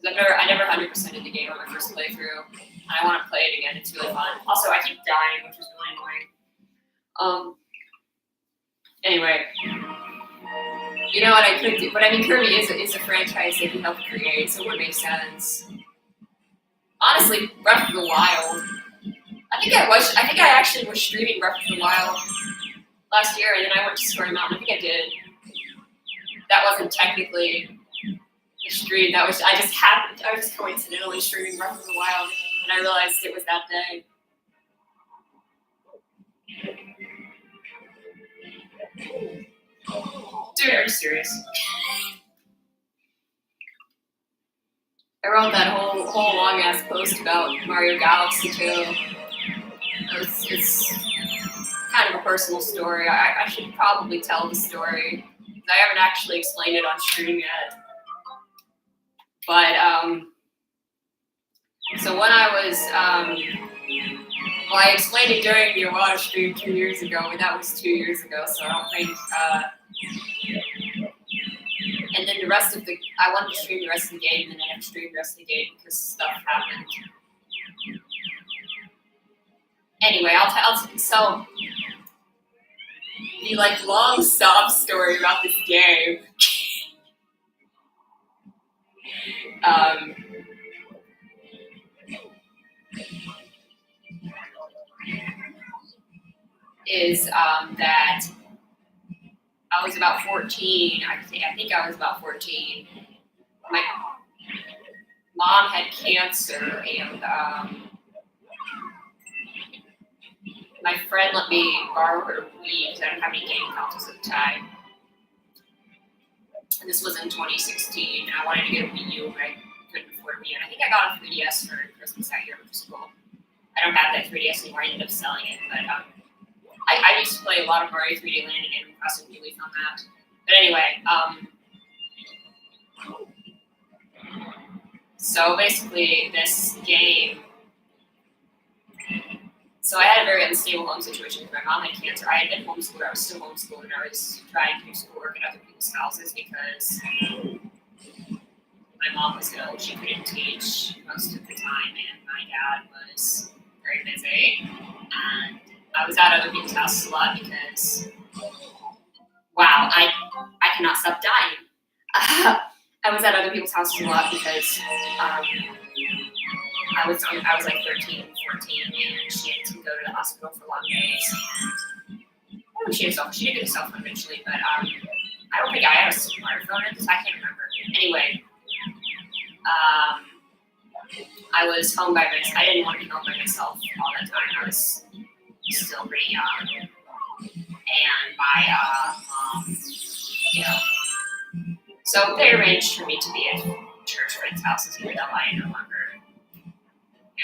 A: I never 100%ed the game on my first playthrough. I want to play it again. It's really fun. Also, I keep dying, which is really annoying. Anyway, you know what I could do? But I mean, Kirby is a franchise that he helped create, so it would make sense. Honestly, Breath of the Wild. I think I actually was streaming Breath of the Wild last year, and then I went to Story Mountain. I think I did. That wasn't technically a stream. I was just coincidentally streaming Breath of the Wild, and I realized it was that day. Dude, are you serious? I wrote that whole long ass post about Mario Galaxy 2. It's kind of a personal story. I should probably tell the story. I haven't actually explained it on stream yet. But so when I was I explained it during the Iwata stream 2 years ago, but that was 2 years ago, so I don't think and then the rest of I wanted to stream the rest of the game, and then I didn't stream the rest of the game because stuff happened. Anyway, I'll tell. So the long sob story about this game. Is that I was about 14. I think I was about 14. My mom had cancer, and my friend let me borrow her Wii because I didn't have any game consoles at the time. And this was in 2016. I wanted to get a Wii U, but I couldn't afford a Wii U. And I think I got a 3DS for Christmas that year, which was cool. I don't have that 3DS anymore. I ended up selling it, but I used to play a lot of Mario 3D Land and Animal Crossing New Leaf on that. But anyway, so basically this game. So I had a very unstable home situation with my mom had cancer. I had been homeschooled. I was still homeschooled, and I was trying to do schoolwork at other people's houses because my mom was ill. She couldn't teach most of the time, and my dad was very busy. And I was at other people's houses a lot because, wow, I cannot stop dying. I was at other people's houses a lot because I was like 13, 14, and she had to go to the hospital for long days. I don't know she did get a cell phone eventually, but I don't think I had a smartphone at this. I can't remember. Anyway, I was home by myself. I didn't want to be home by myself all that time. I was still pretty young, and my mom, so they arranged for me to be at church friends' houses, even though I no longer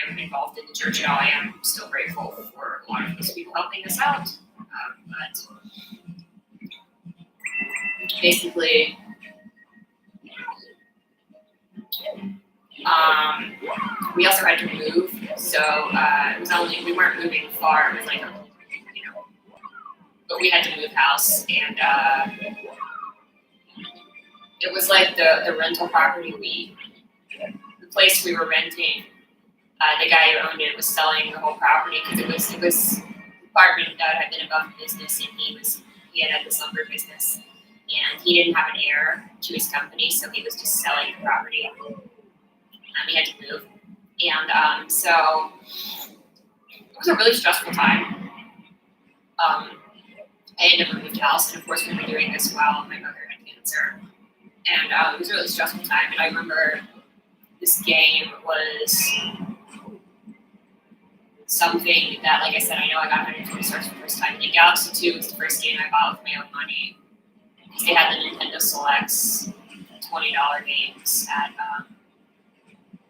A: am involved in the church at all. I am still grateful for a lot of those people helping us out, but basically, we also had to move, so it was we weren't moving far. It was like but we had to move house, and it was like the rental property the place we were renting. The guy who owned it was selling the whole property because it was the apartment that had been above business, and he had this lumber business, and he didn't have an heir to his company, so he was just selling the property. We had to move, and so it was a really stressful time. I had never moved house, and of course we were doing this while my mother had cancer, and it was a really stressful time. And I remember this game was something that, like I said, I know I got 120 stars for the first time. And Galaxy 2 was the first game I bought with my own money because they had the Nintendo Selects $20 games at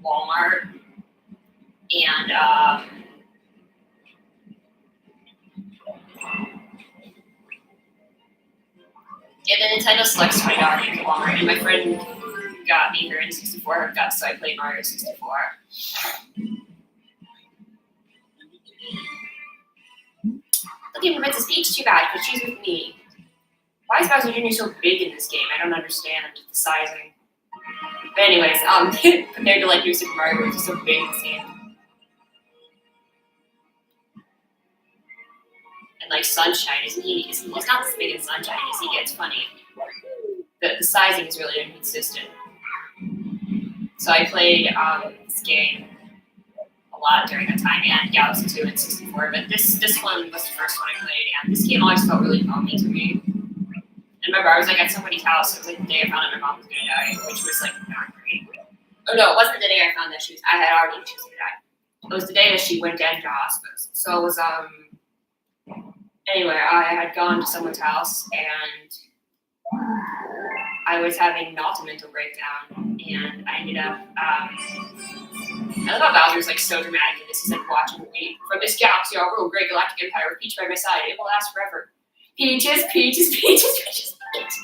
A: Walmart,
B: And the Nintendo Select's $20 in Walmart, and my friend got me her N64 hookup, so I played Mario 64. Look at Princess Peach too bad, because she's with me. Why is Bowser Jr. so big in this game? I don't understand the sizing. But anyways, compared to like New Super Mario, which is so big in this game. And like Sunshine, he's not as big as Sunshine, is he? It's funny. The sizing is really inconsistent. So I played this game a lot during that time, and Galaxy 2 and 64, but this one was the first one I played, and this game always felt really homey to me. And remember, I was like at somebody's house, it was like the day I found out my mom was gonna die, which was like not great. Oh no, it wasn't the day I found that I had already she was gonna die. It was the day that she went into hospice. So it was anyway, I had gone to someone's house and I was having not a mental breakdown, and I ended up I love how Bowser's like so dramatic in this. He's like watching me from this galaxy, I'll rule great galactic empire with Peach by my side. It will last forever. Peaches, peaches, peaches, peaches, peaches.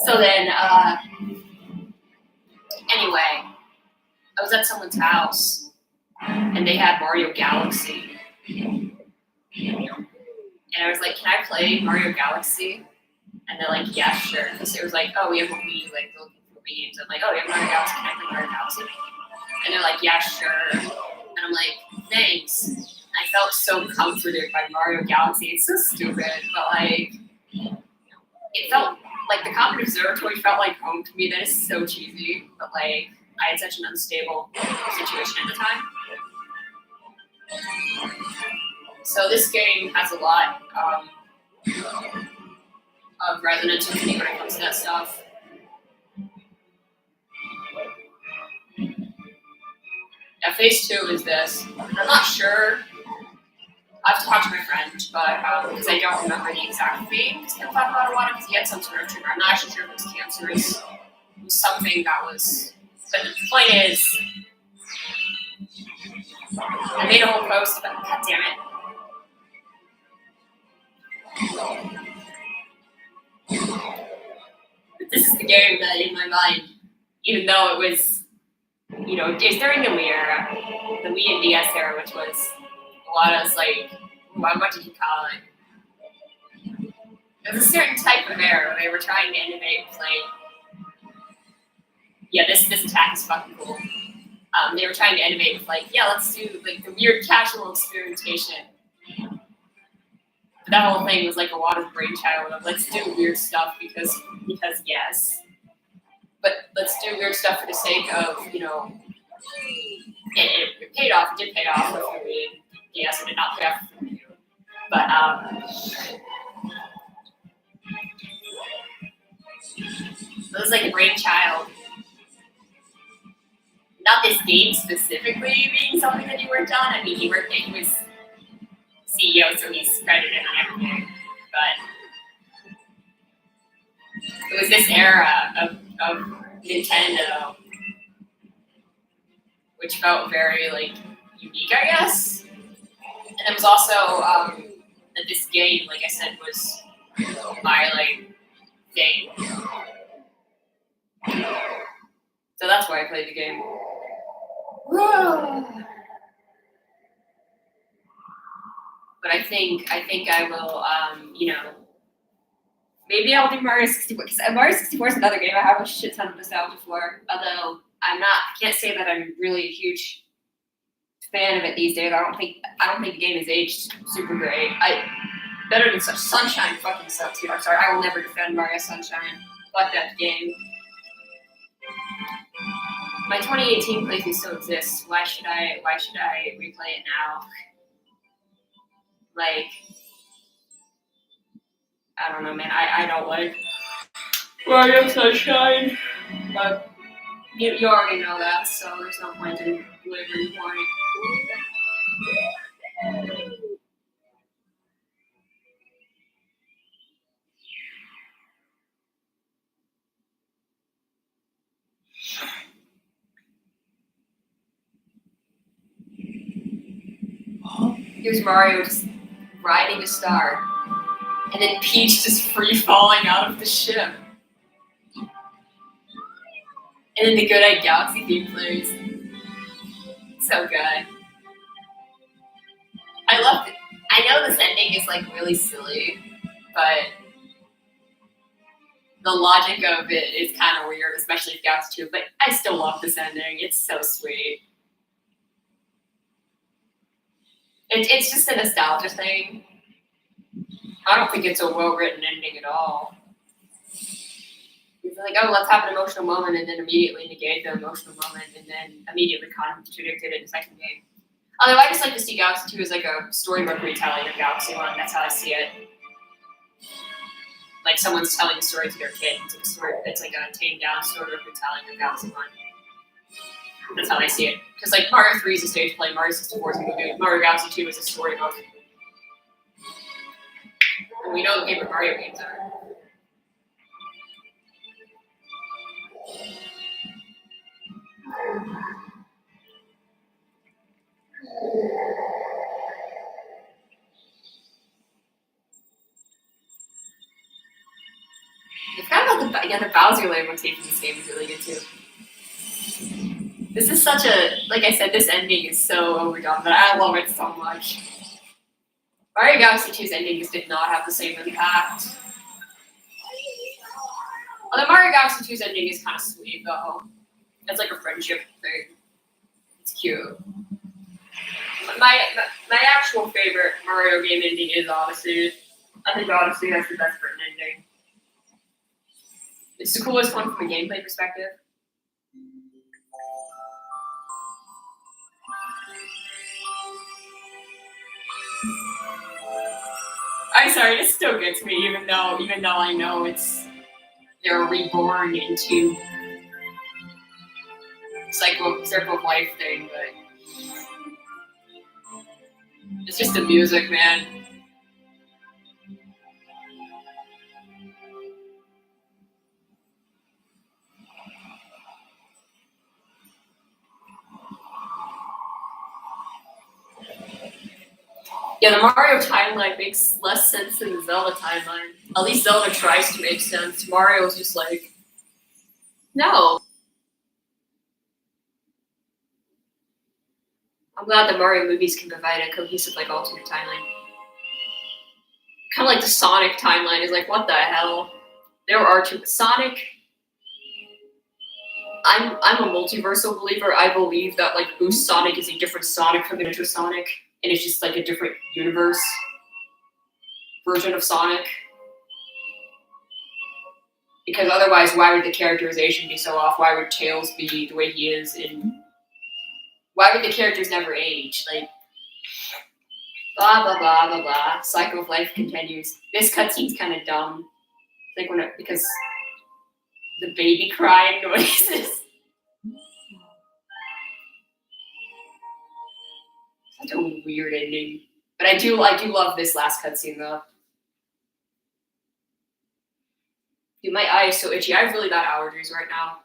B: So then, anyway, I was at someone's house, and they had Mario Galaxy. And I was like, can I play Mario Galaxy? And they're like, yeah, sure. Because it was like, oh, we have a Wii, like, they're looking for Wii games. I'm like, oh, we have Mario Galaxy, can I play Mario Galaxy? And they're like, yeah, sure. And I'm like, thanks. I felt so comforted by Mario Galaxy. It's so stupid, but like, it felt like the Common Observatory felt like home to me. That is so cheesy, but like, I had such an unstable situation at the time. So this game has a lot of resonance with me when it comes to that stuff. Now, phase 2 is this. I'm not sure. I have to talk to my friend, but because I don't remember the exact thing, because he'll talk about a lot because he had some sort of trigger. I'm not actually sure if it was cancerous. It was something that was. But the point is, I made a whole post about. God damn it. But this is the game that, in my mind, even though it was, you know, it's during the Wii era, the Wii and DS era, which was a lot of like, what did you call it? There's a certain type of era where they were trying to innovate with like, yeah, this attack is fucking cool. They were trying to innovate with like, yeah, let's do like the weird casual experimentation. But that whole thing was like a lot of brainchild of let's do weird stuff because yes. But let's do weird stuff for the sake of, you know, it paid off. It did pay off with the Wii. Yes, it did not pay off with the Wii. But it was like a brainchild. Not this game specifically being something that he worked on. I mean, he was CEO, so he's credited on everything. But it was this era of Nintendo, which felt very like unique, I guess. And it was also that this game, like I said, was my like thing. So that's why I played the game. But I think I will, you know, maybe I'll do Mario 64 because Mario 64 is another game I have a shit ton of nostalgia for. Although I can't say that I'm really a huge fan of it these days. I don't think the game has aged super great. Better than such. Sunshine fucking sucks, dude. I'm sorry, I will never defend Mario Sunshine. Fuck that game. My 2018 playthrough still exists. Why should I replay it now? Like, I don't know, man. I don't like Mario Sunshine, but you already know that, so there's no point in belaboring the point.
A: Here's Mario just riding a star. And then Peach just free falling out of the ship. And then the Good Night Galaxy theme plays. So good. I love it. I know this ending is like really silly, but the logic of it is kind of weird, especially if Galaxy 2, but I still love this ending. It's so sweet. It's just a nostalgia thing. I don't think it's a well-written ending at all. It's like, oh, let's have an emotional moment and then immediately negate the emotional moment and then immediately contradict it in the second game. Although I just like to see Galaxy 2 as like a storybook retelling of Galaxy 1. That's how I see it. Like someone's telling a story to their kid. It's like a story. It's like a tamed down storybook retelling of Galaxy 1. That's how I see it. Because like Mario 3 is a stage play, Mario 64 is a movie, Mario Galaxy 2 is a storybook. And we know the Paper Mario games are. I forgot about the Bowser Land motif in this game is really good too. This is such a, like I said, this ending is so overdone, but I love it so much. Mario Galaxy 2's endings did not have the same impact. Although Mario Galaxy 2's ending is kind of sweet though. It's like a friendship thing. It's cute. My actual favorite Mario game ending is Odyssey. I think Odyssey has the best written ending. It's the coolest one from a gameplay perspective. I'm sorry, it still gets me, even though I know they're reborn into circle of life thing, but it's just the music, man. Yeah, the Mario timeline makes less sense than the Zelda timeline. At least Zelda tries to make sense. Mario's just like, no. I'm glad the Mario movies can provide a cohesive, like, alternate timeline. Kind of like the Sonic timeline is like, what the hell? There are two. Sonic. I'm a multiversal believer. I believe that like Boost Sonic is a different Sonic from Intro Sonic, and it's just like a different universe version of Sonic. Because otherwise, why would the characterization be so off? Why would Tails be the way he is? And why would the characters never age? Like, blah blah blah blah blah. Cycle of life continues. This cutscene's kind of dumb. Like because the baby crying noises. Such a weird ending. But I do love this last cutscene though. Dude, my eye is so itchy. I have really bad allergies right now.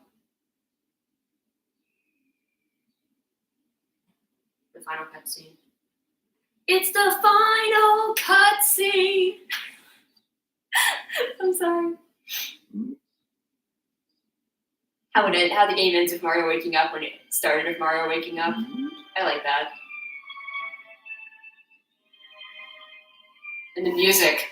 A: The final cutscene. It's the final cutscene. I'm sorry. How the game ends with Mario waking up when it started with Mario waking up. I like that. And the music.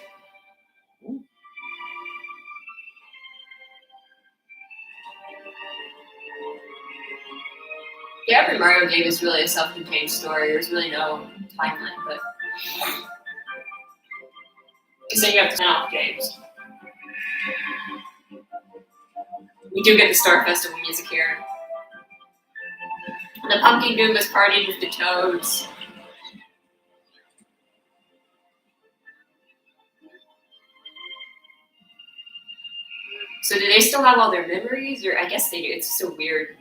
A: Yeah, every Mario game is really a self-contained story. There's really no timeline, but because then you have 10 off games. We do get the Star Festival music here. And the Pumpkin Goombas partying with the Toads. So do they still have all their memories? Or I guess they do. It's so weird.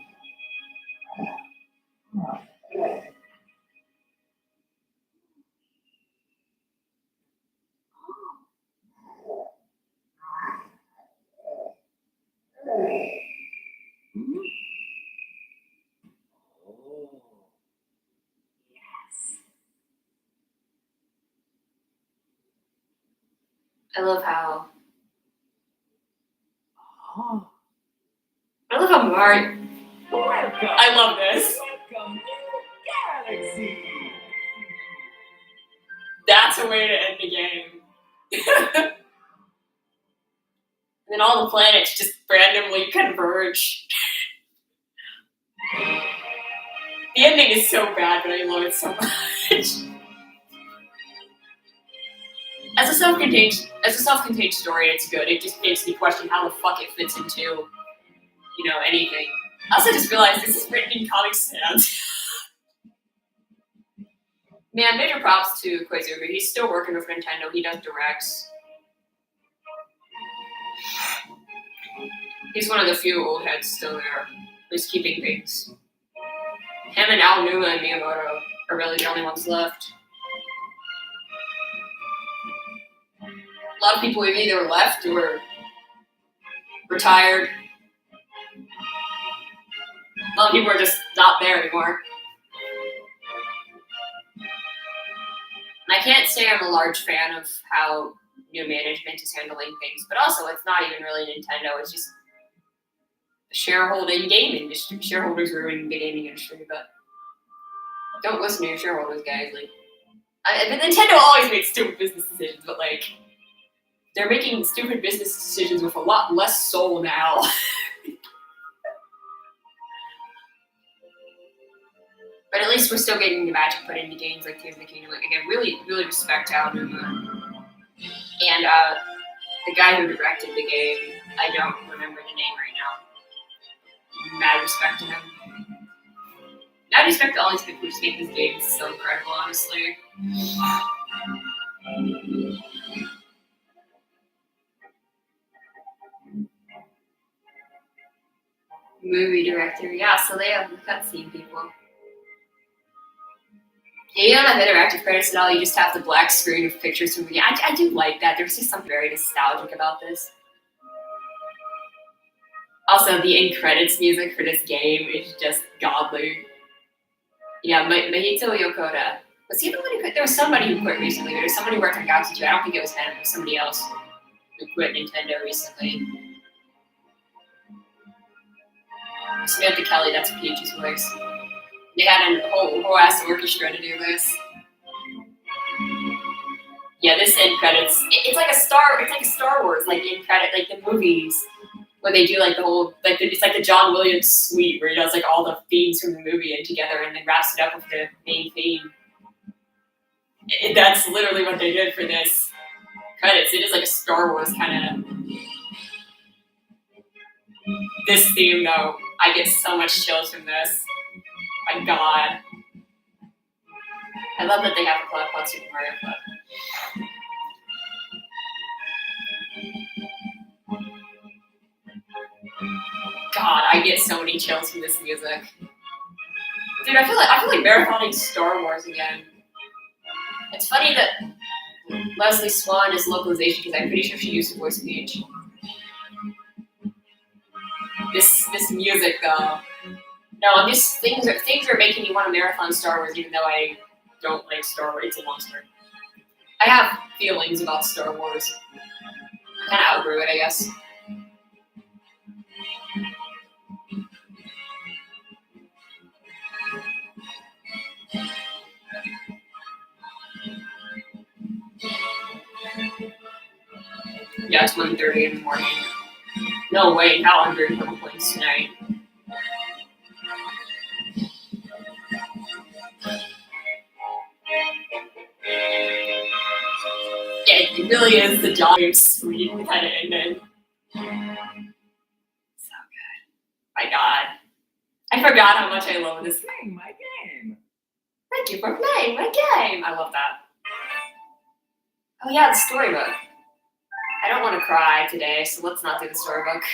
A: I love how
C: Oh,
A: Mario.
C: welcome.
A: I love this.
C: Welcome to Galaxy.
A: That's a way to end the game. And then all the planets just randomly converge. The ending is so bad, but I love it so much. As a self-contained story, it's good. It just makes me question how the fuck it fits into, anything. I also just realized this is written in Comic Sans. Man, major props to Koizumi. He's still working with Nintendo. He does directs. He's one of the few old heads still there, who's keeping things. Him and Aonuma and Miyamoto are really the only ones left. A lot of people have either left or retired. A lot of people are just not there anymore. And I can't say I'm a large fan of how new management is handling things, but also it's not even really Nintendo. It's just the shareholding game industry. Shareholders ruining the gaming industry, but don't listen to your shareholders, guys. Nintendo always makes stupid business decisions, but they're making stupid business decisions with a lot less soul now. But at least we're still getting the magic put into games like Tears of the Kingdom. Again, really, really respect Aonuma. And the guy who directed the game, I don't remember the name right now. Mad respect to him. Mad respect to all these people who just make this game. It's so incredible, honestly. Movie director, yeah, so they have the cutscene people. Yeah, you don't have interactive credits at all, you just have the black screen of pictures from the game. I do like that. There's just something very nostalgic about this. Also, the end credits music for this game is just godly. Yeah, Mahito Yokota. Was he the one who quit? There was somebody who quit recently. There was somebody who worked on Galaxy 2. I don't think it was him. It was somebody else who quit Nintendo recently. Samantha Kelly, that's Peach's voice. They had a whole ass orchestra to do this. Yeah, this end credits. It's like a Star Wars end credit, like the movies where they do the whole it's like the John Williams suite where he does all the themes from the movie and together and then wraps it up with the main theme. That's literally what they did for this credits. It is like a Star Wars kind of. This theme though, I get so much chills from this. My God. I love that they have a collab called Super Mario Club. God, I get so many chills from this music. Dude, I feel like marathoning Star Wars again. It's funny that Leslie Swan is localization because I'm pretty sure she used the voice of Peach. This music though. No, I'm just things are making me want to marathon Star Wars even though I don't like Star Wars. It's a long story. I have feelings about Star Wars. I kind of outgrew it, I guess. Yeah, it's 1:30 in the morning. No, wait, how hungry are you points tonight? Yeah, it really is the John Williams suite kind of ending. So good. My God. I forgot how much I love this.
C: Playing my game.
A: Thank you for playing my game. I love that. Oh yeah, the storybook. I don't want to cry today, so let's not do the storybook.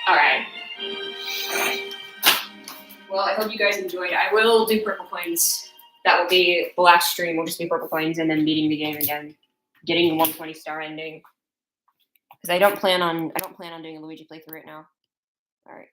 A: Alright. Well, I hope you guys enjoyed. I will do purple coins. That will be the last stream. Will just be purple coins and then beating the game again, getting the 120 star ending. Because I don't plan on doing a Luigi playthrough right now. All right.